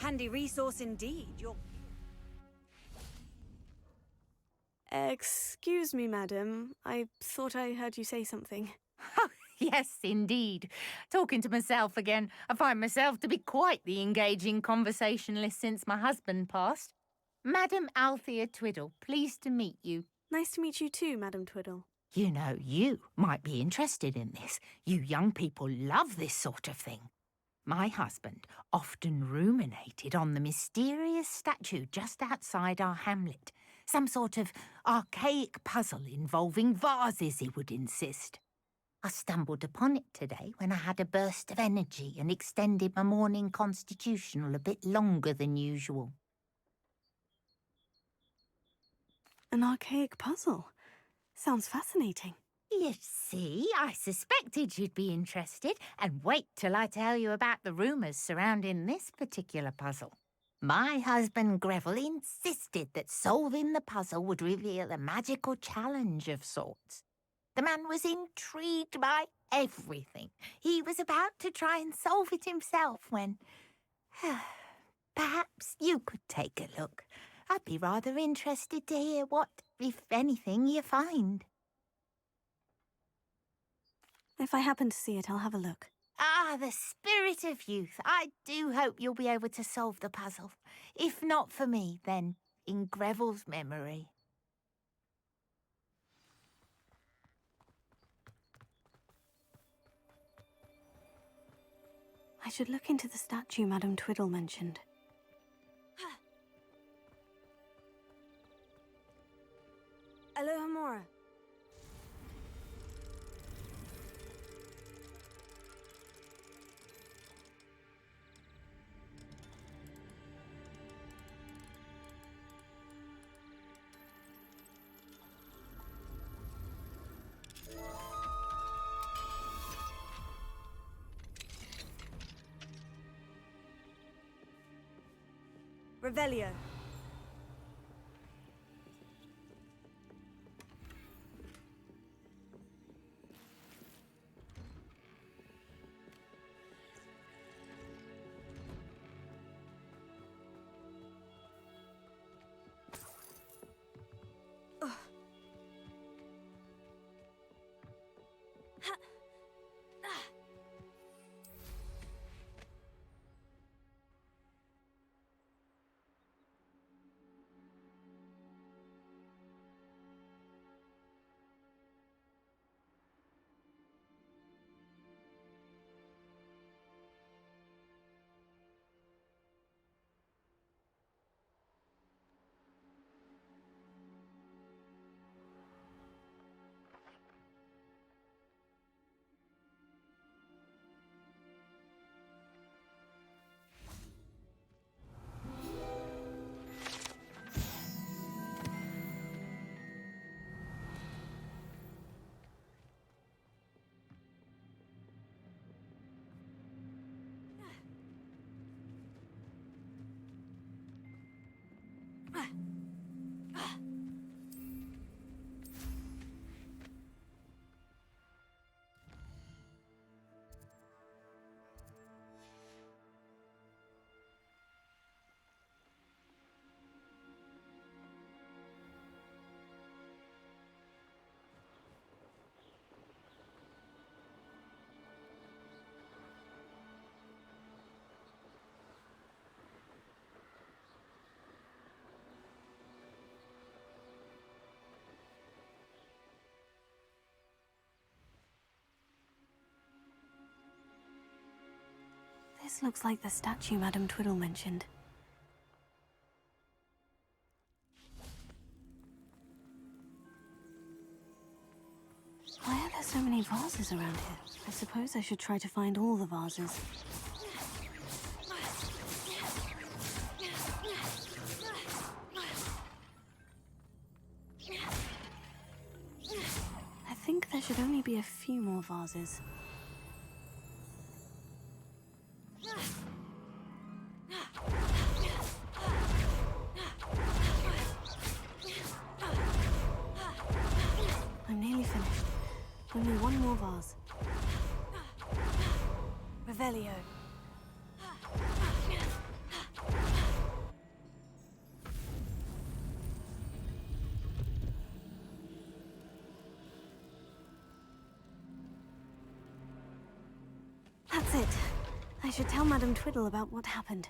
handy resource indeed. Excuse me, madam. I thought I heard you say something. Oh, yes, indeed. Talking to myself again. I find myself to be quite the engaging conversationalist since my husband passed. Madam Althea Twiddle, pleased to meet you. Nice to meet you too, Madam Twiddle. You know, you might be interested in this. You young people love this sort of thing. My husband often ruminated on the mysterious statue just outside our hamlet. Some sort of archaic puzzle involving vases, he would insist. I stumbled upon it today when I had a burst of energy and extended my morning constitutional a bit longer than usual. An archaic puzzle. Sounds fascinating. You see, I suspected you'd be interested, and wait till I tell you about the rumours surrounding this particular puzzle. My husband Greville insisted that solving the puzzle would reveal a magical challenge of sorts. The man was intrigued by everything. He was about to try and solve it himself when... Perhaps you could take a look. I'd be rather interested to hear what, if anything, you find. If I happen to see it, I'll have a look. Ah, the spirit of youth. I do hope you'll be able to solve the puzzle. If not for me, then in Greville's memory. I should look into the statue Madam Twiddle mentioned. Alohomora. Revelio. This looks like the statue Madam Twiddle mentioned. Why are there so many vases around here? I suppose I should try to find all the vases. I think there should only be a few more vases. I'm nearly finished. Only one more vase. Revelio. I should tell Madame Twiddle about what happened.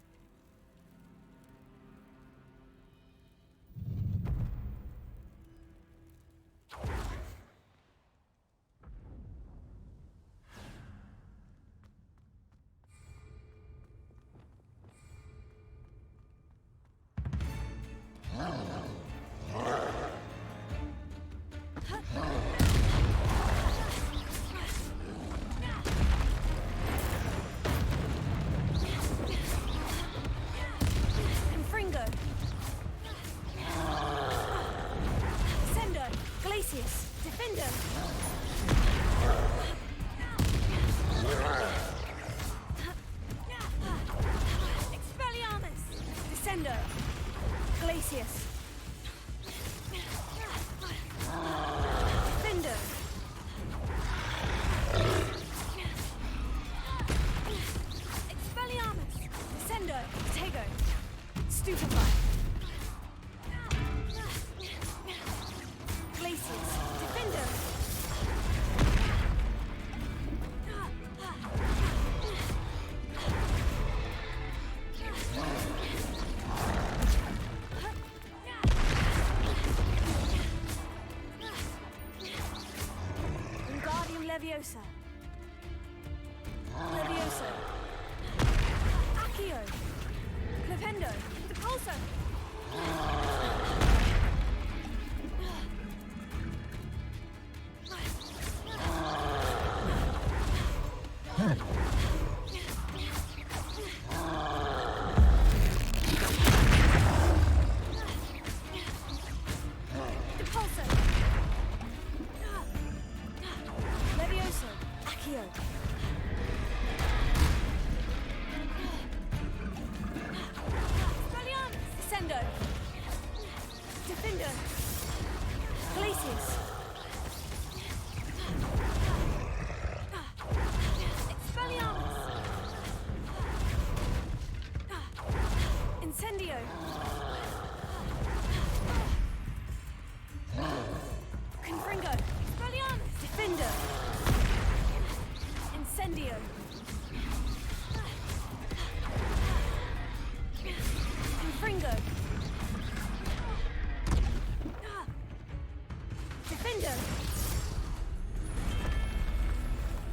Leviosa. Leviosa. Accio. Clefendo. Depulso.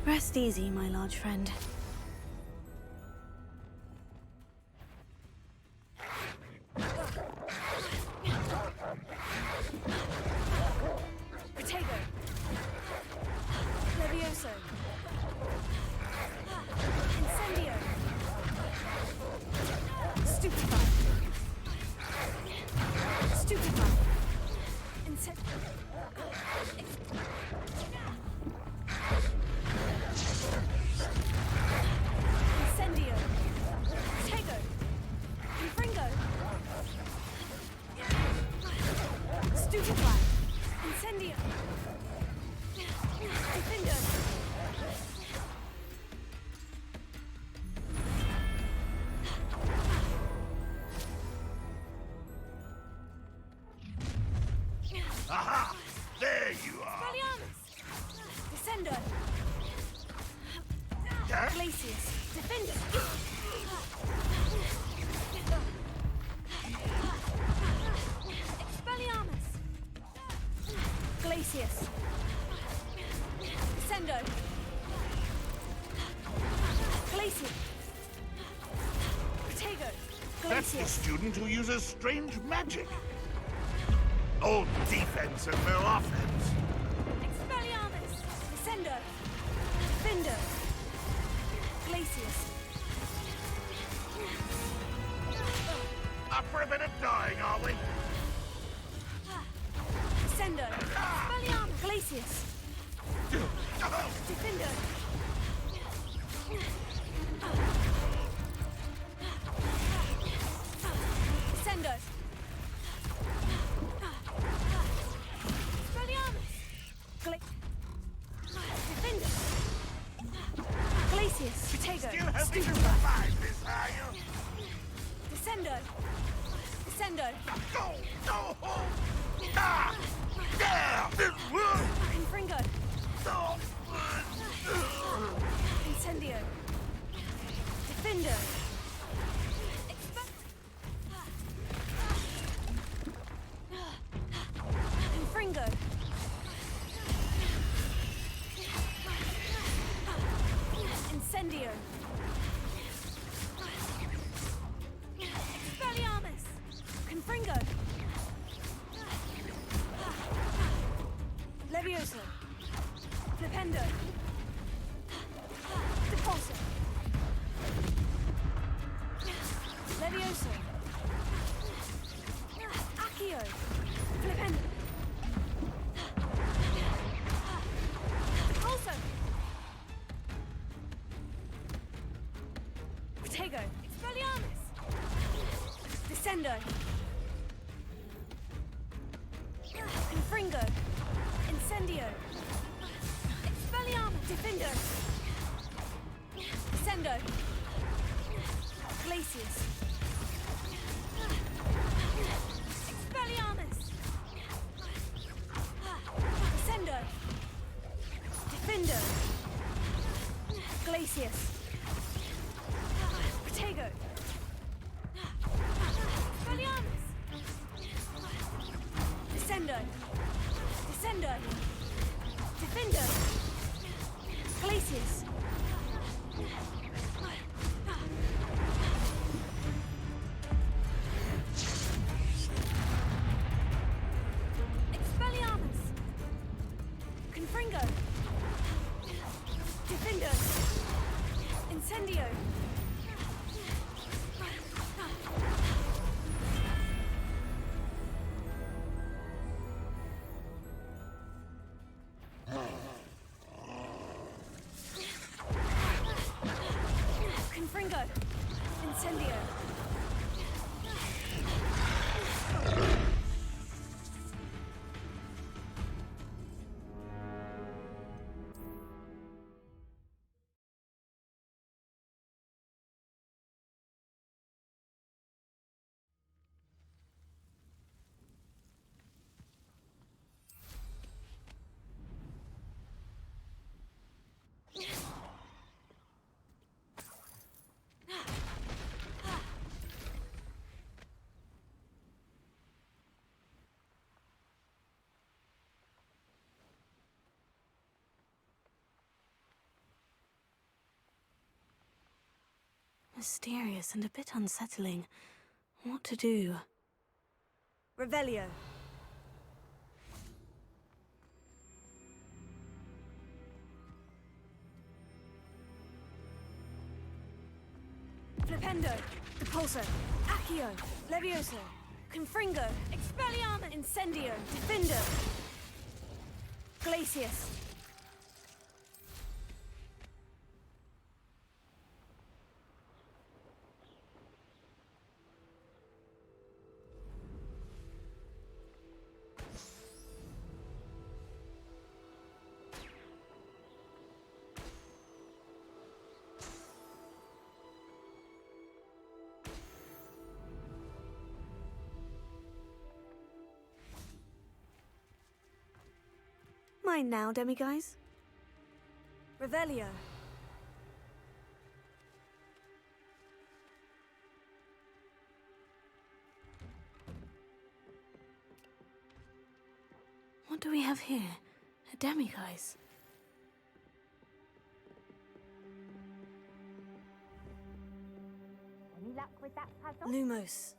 Rest easy, my large friend. Protego. Levioso. Incendio. Stupefy. Stupefy. Incendio. Protego. Confringo. Stupefy. Incendio. Defendo. Aha! There you are! Descendo. Glacius. Defender. Expelliarmus. Glacius. Descendo. Glacius. Protego. That's the Glacius. student who uses strange magic. All defense and no offense. Expelliarmus. Descendo. Defendo. Glacius. Up for a bit of dying, are we? Descendo. Expelliarmus. Glacius. Defendo. Descendo. Expelliarmus. Defendo. Glacius. Protego. Still hoping to Stupefy. survive this, are you? Descendo. Descendo. Ah! There! Confringo. Incendio. Levioso. Flipendo. Depulso. Levioso. Accio. Flipendo. Depulso. Protego. Expelliarmus. Descendo. Confringo. Incendio. Expelliarmus. Defendo. Descendo. Glacius. Expelliarmus. Descendo. Defendo. Glacius. Protego. Expelliarmus. Descendo. Descendo. Defendo. Glacius. Expelliarmus. Confringo. Defendo. Incendio. Confringo. Incendio. Mysterious and a bit unsettling. What to do? Revelio. Flipendo. Depulso. Accio. Levioso. Confringo. Expelliarmus. Incendio. Defendo. Glacius. Mine now, demiguise. Revelio. What do we have here? A demiguise. Any luck with that puzzle? Lumos.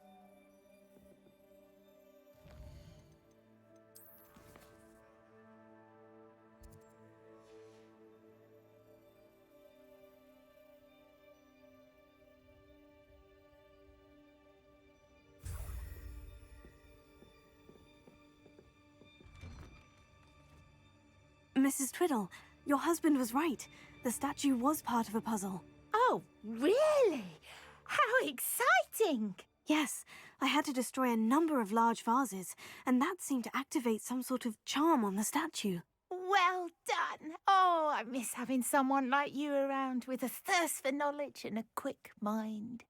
Mrs. Twiddle, your husband was right. The statue was part of a puzzle. Oh, really? How exciting! Yes, I had to destroy a number of large vases, and that seemed to activate some sort of charm on the statue. Well done. Oh, I miss having someone like you around with a thirst for knowledge and a quick mind.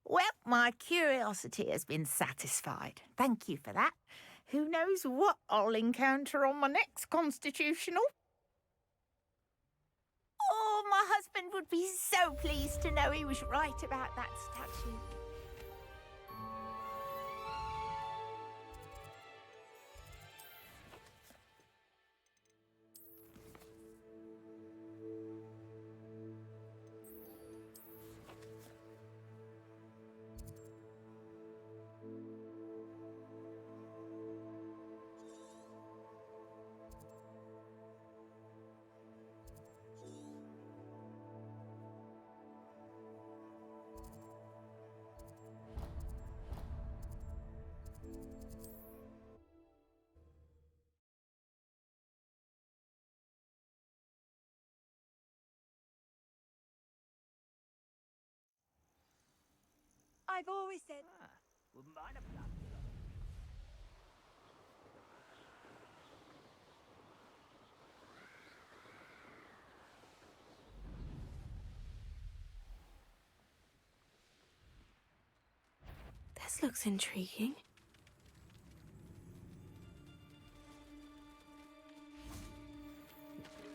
Well, my curiosity has been satisfied. Thank you for that. Who knows what I'll encounter on my next constitutional? Oh, my husband would be so pleased to know he was right about that statue. I've always said. Wouldn't mind a blood. This looks intriguing.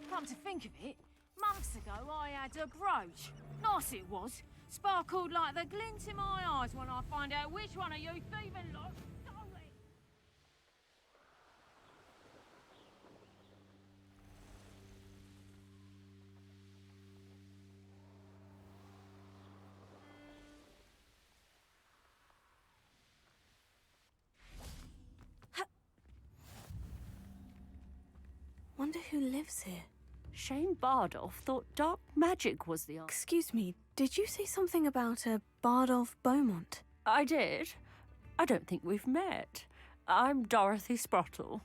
Come to think of it, months ago I had a brooch. Nice it was. Sparkled like the glint in my eyes when I find out which one of you thieving lot stole it. Wonder who lives here. Shane Bardolph thought dark magic was the answer. Excuse me, did you say something about a Bardolph Beaumont? I did. I don't think we've met. I'm Dorothy Sprottle.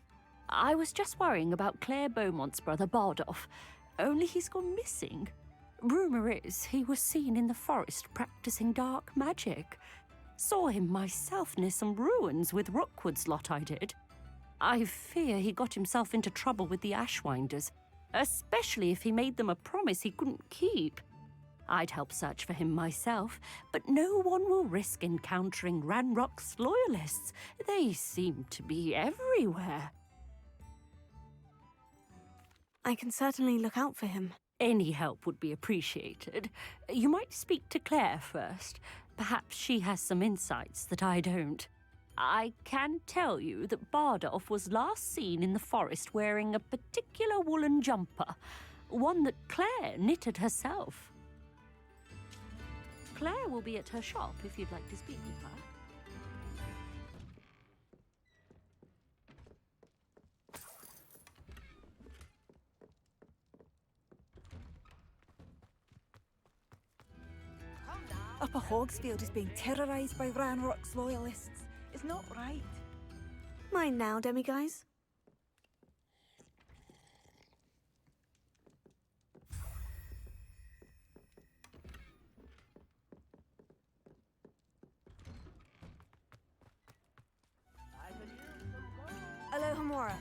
I was just worrying about Claire Beaumont's brother Bardolph, only he's gone missing. Rumour is he was seen in the forest practicing dark magic. Saw him myself near some ruins with Rookwood's lot I did. I fear he got himself into trouble with the Ashwinders, especially if he made them a promise he couldn't keep. I'd help search for him myself, but no one will risk encountering Ranrock's loyalists. They seem to be everywhere. I can certainly look out for him. Any help would be appreciated. You might speak to Claire first. Perhaps she has some insights that I don't. I can tell you that Bardolph was last seen in the forest wearing a particular woolen jumper, one that Claire knitted herself. Claire will be at her shop if you'd like to speak with her. Upper Hogsfield is being terrorised by Ranrock's loyalists. It's not right. Mine now, demiguise. Alohomora.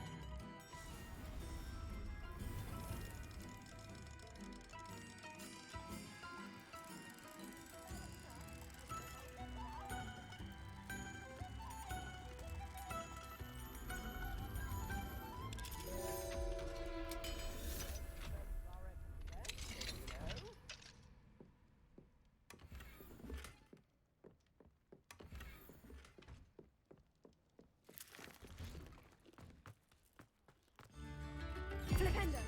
Flipendo.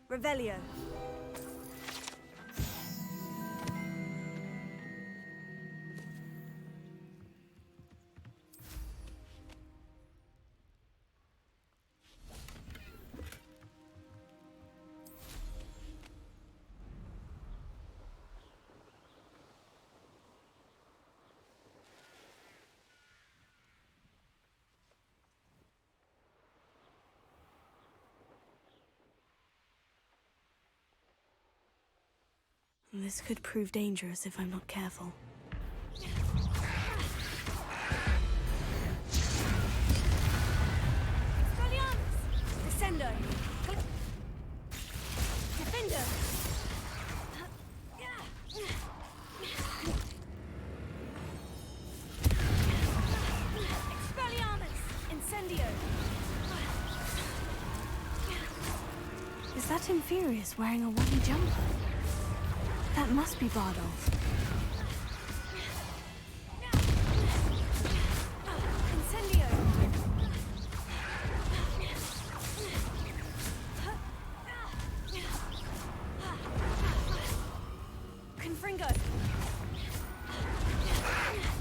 Revelio. This could prove dangerous if I'm not careful. Descendo. Defender. Expelliarmus. Incendio. Is that Inferius wearing a wooden jumper? That must be Bardolph. Incendio. Confringo.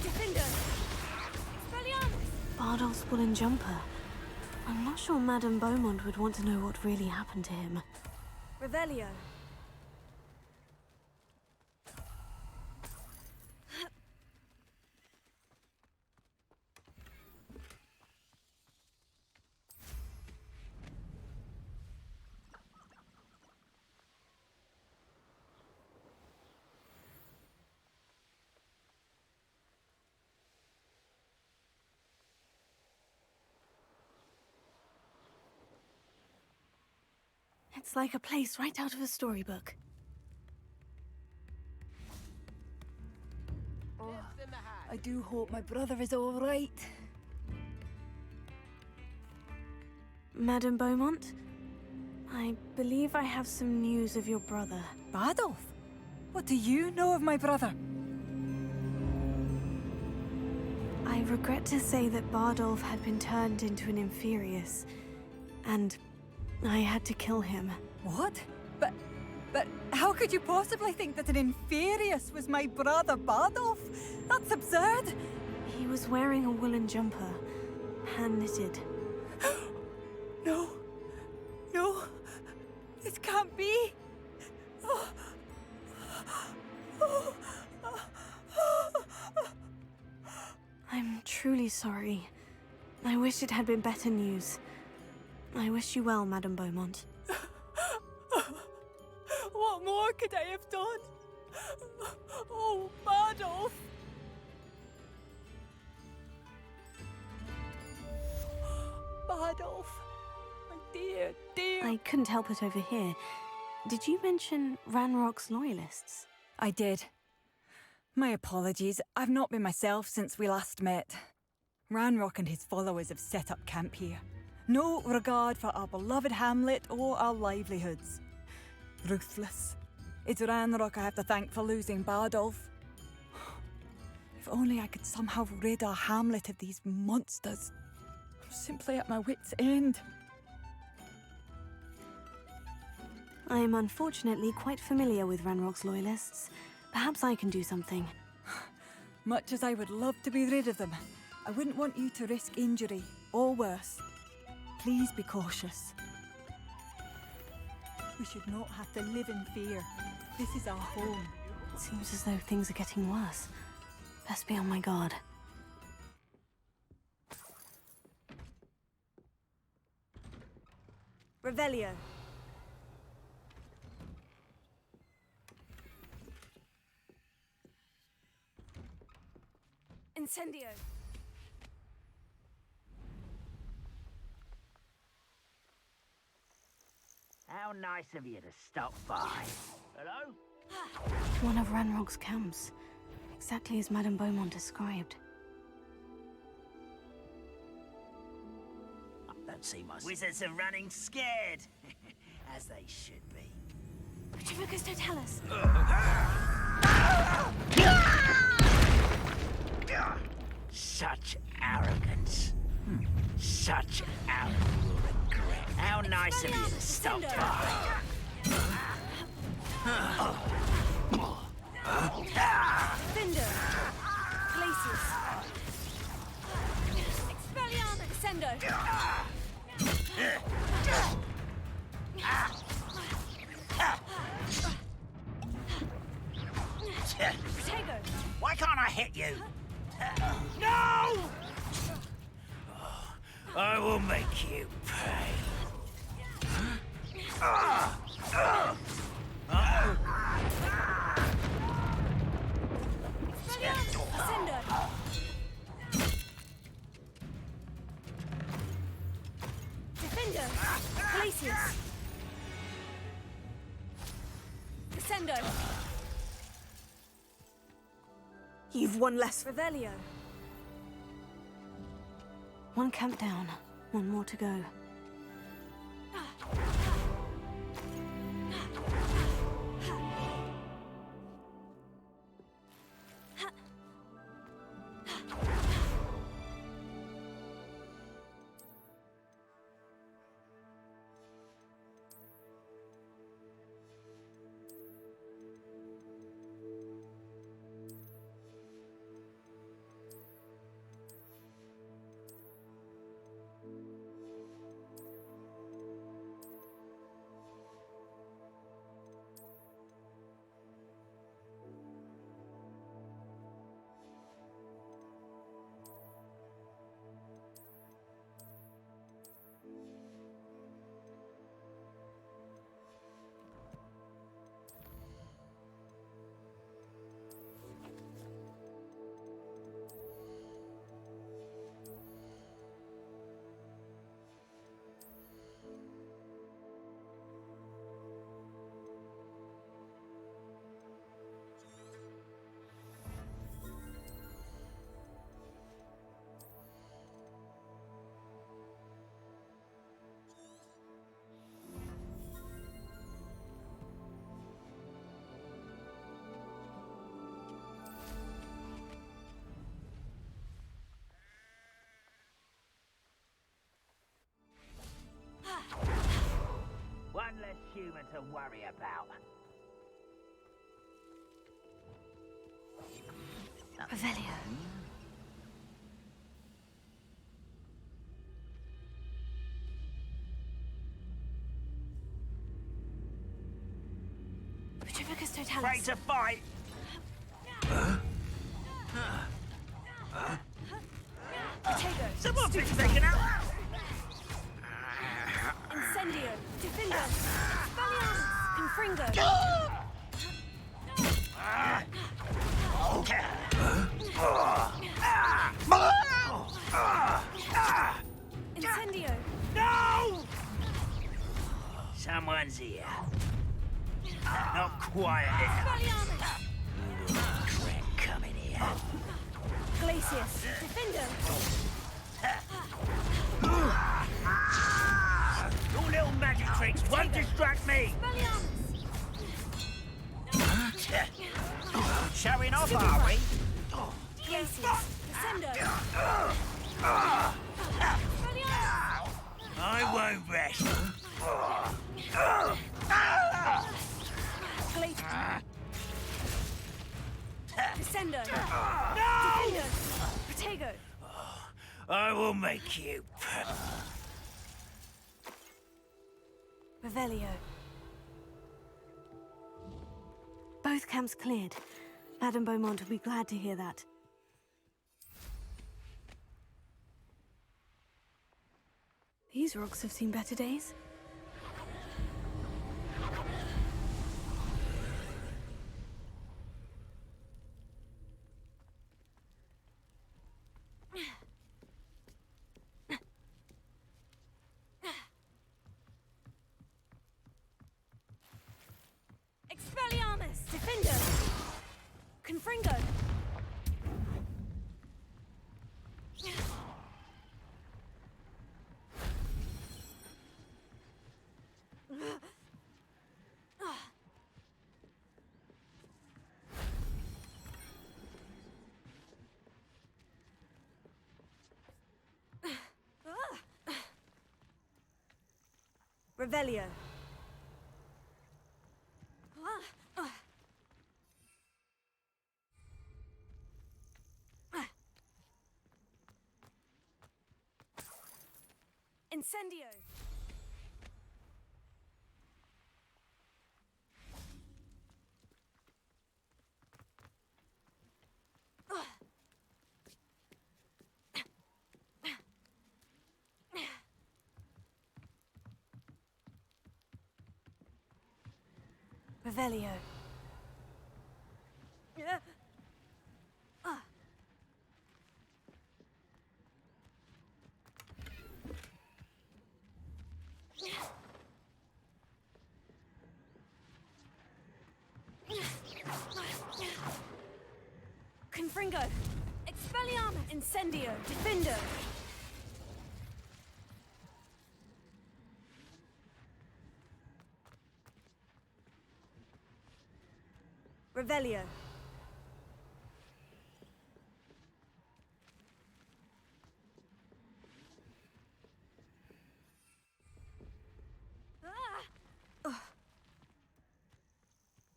Defender. Expelliarmus. Bardolph's woolen jumper. I'm not sure Madame Beaumont would want to know what really happened to him. Revelio. It's like a place right out of a storybook. Oh, I do hope my brother is all right. Madame Beaumont, I believe I have some news of your brother. Bardolph? What do you know of my brother? I regret to say that Bardolph had been turned into an Inferius, and I had to kill him. What? But how could you possibly think that an Inferius was my brother Bardolph? That's absurd! He was wearing a woolen jumper, hand-knitted. No. No. It can't be. Oh. Oh. I'm truly sorry. I wish it had been better news. I wish you well, Madame Beaumont. What more could I have done? Oh, Bardolph! Bardolph, my dear, dear. I couldn't help it over here. Did you mention Ranrock's loyalists? I did. My apologies. I've not been myself since we last met. Ranrock and his followers have set up camp here. No regard for our beloved hamlet or our livelihoods. Ruthless. It's Ranrock I have to thank for losing Bardolph. If only I could somehow rid our hamlet of these monsters. I'm simply at my wit's end. I am unfortunately quite familiar with Ranrock's loyalists. Perhaps I can do something. Much as I would love to be rid of them, I wouldn't want you to risk injury, or worse. Please be cautious. We should not have to live in fear. This is our home. It seems as though things are getting worse. Best be on my guard. Revelio. Incendio. How nice of you to stop by. Hello? One of Ranrock's camps. Exactly as Madame Beaumont described. Don't see my wizards are running scared. As they should be. Petrificus Totalis. Such arrogance. Such arrogance. Regret. How nice of you to stop by. Finder. Glacius. Expelliarmus. Descendo. Protego. Why can't I hit you? No! I will make you pay. Ascendo. Defender. Glacius. Descendo. You've one less. Revelio. One camp down. One more to go. human to worry about. Revelio. Retribicus totalis. Afraid to fight? Potato. Someone been taken out! Incendio. Defindo. Expelliarmus. Confringo. Incendio. No! Someone's here. Not quiet enough. Dread coming here. Glacius. Defindo. Your little magic tricks won't distract me! Showing off, are we? Glacius. Descendo. I won't rest. Glacius. Descendo. No! Defendo. Protego. I will make you. Revelio. Both camps cleared. Madame Beaumont will be glad to hear that. These rocks have seen better days. Expelliarmus! Defendo! Confringo! Revelio. Incendio. Revelio. Confringo. Expelliarmus. Incendio. Defendo. Revelio.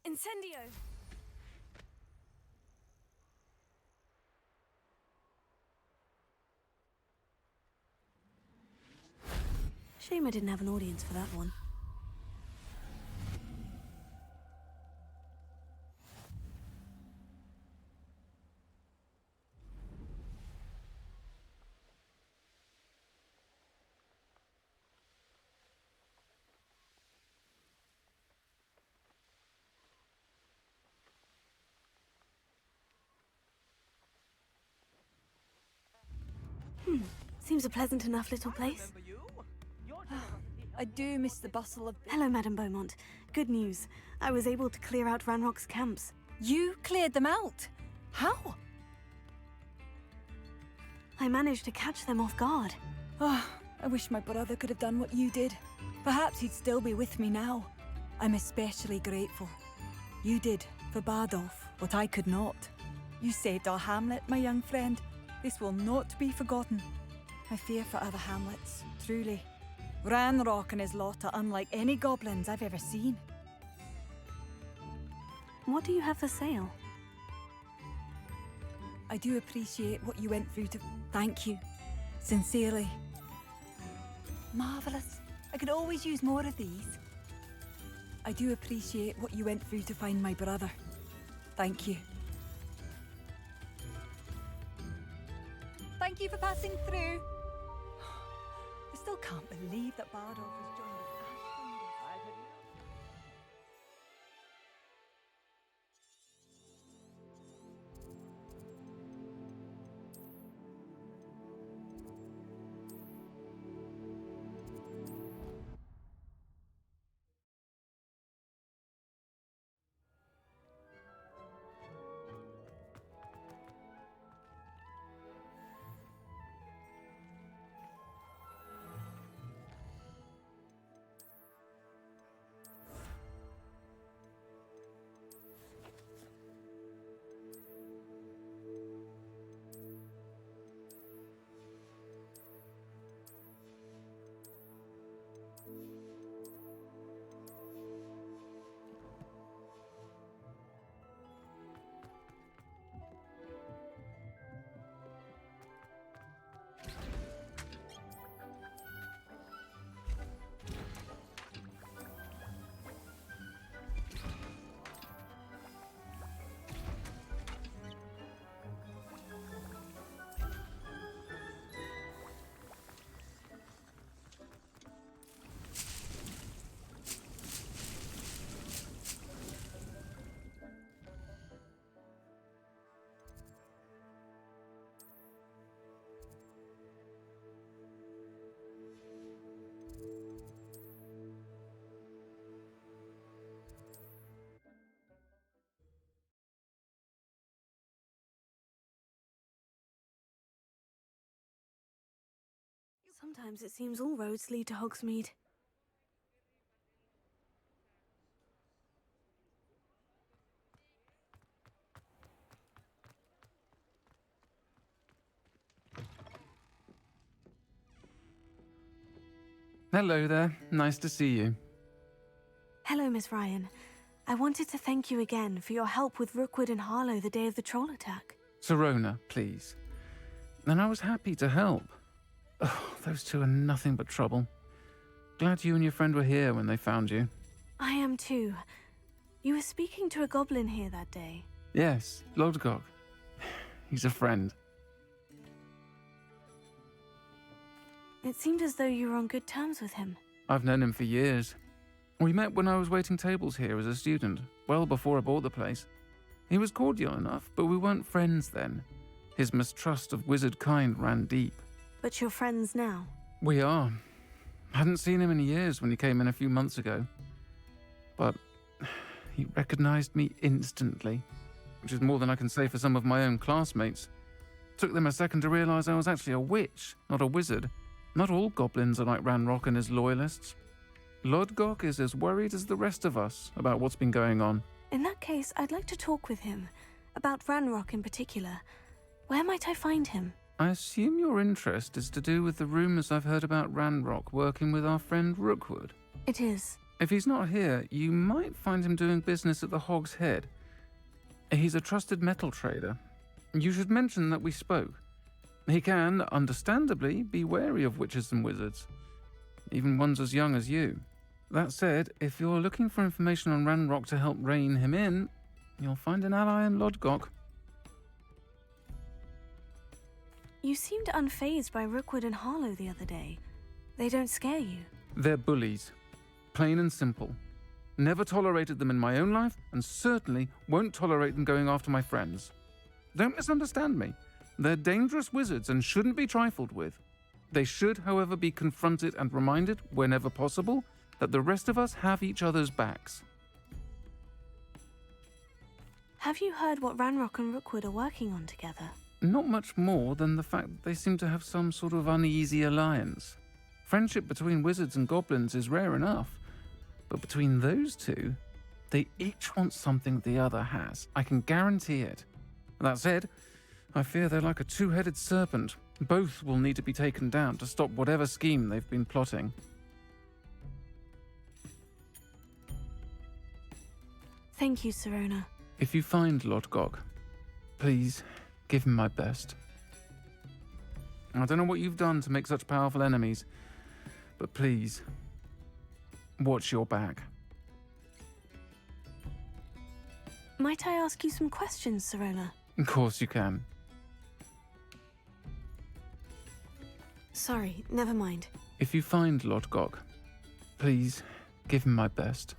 Incendio. Shame I didn't have an audience for that one. Seems a pleasant enough little place. I do miss the bustle of... Hello, Madame Beaumont. Good news. I was able to clear out Ranrock's camps. You cleared them out? How? I managed to catch them off guard. Oh, I wish my brother could have done what you did. Perhaps he'd still be with me now. I'm especially grateful. You did, for Bardolph, what I could not. You saved our hamlet, my young friend. This will not be forgotten. I fear for other hamlets, truly. Ranrock and his lot are unlike any goblins I've ever seen. What do you have for sale? I do appreciate what you went through to... Thank you. Sincerely. Marvellous. I could always use more of these. I do appreciate what you went through to find my brother. Thank you. Thank you for passing through. I still can't believe that Bardolph has joined us. Sometimes it seems all roads lead to Hogsmeade. Hello there. Nice to see you. Hello, Miss Ryan. I wanted to thank you again for your help with Rookwood and Harlow the day of the troll attack. Serona, please. And I was happy to help. Oh, those two are nothing but trouble. Glad you and your friend were here when they found you. I am too. You were speaking to a goblin here that day. Yes, Lodgok. He's a friend. It seemed as though you were on good terms with him. I've known him for years. We met when I was waiting tables here as a student, well before I bought the place. He was cordial enough, but we weren't friends then. His mistrust of wizard kind ran deep. But you're friends now. We are. Hadn't seen him in years when he came in a few months ago. But he recognized me instantly, which is more than I can say for some of my own classmates. Took them a second to realize I was actually a witch, not a wizard. Not all goblins are like Ranrock and his loyalists. Lodgok is as worried as the rest of us about what's been going on. In that case, I'd like to talk with him. About Ranrock in particular. Where might I find him? I assume your interest is to do with the rumors I've heard about Ranrock working with our friend Rookwood. It is. If he's not here, you might find him doing business at the Hog's Head. He's a trusted metal trader. You should mention that we spoke. He can, understandably, be wary of witches and wizards, even ones as young as you. That said, if you're looking for information on Ranrock to help rein him in, you'll find an ally in Lodgok. You seemed unfazed by Rookwood and Harlow the other day. They don't scare you. They're bullies. Plain and simple. Never tolerated them in my own life, and certainly won't tolerate them going after my friends. Don't misunderstand me. They're dangerous wizards and shouldn't be trifled with. They should, however, be confronted and reminded, whenever possible, that the rest of us have each other's backs. Have you heard what Ranrock and Rookwood are working on together? Not much more than the fact that they seem to have some sort of uneasy alliance. Friendship between wizards and goblins is rare enough, but between those two, they each want something the other has. I can guarantee it. That said, I fear they're like a two-headed serpent. Both will need to be taken down to stop whatever scheme they've been plotting. Thank you, Sirona. If you find Lord Gog, please give him my best. I don't know what you've done to make such powerful enemies, but please, watch your back. Might I ask you some questions, Sirona? Of course you can. Sorry, never mind. If you find Lord Gog, please give him my best.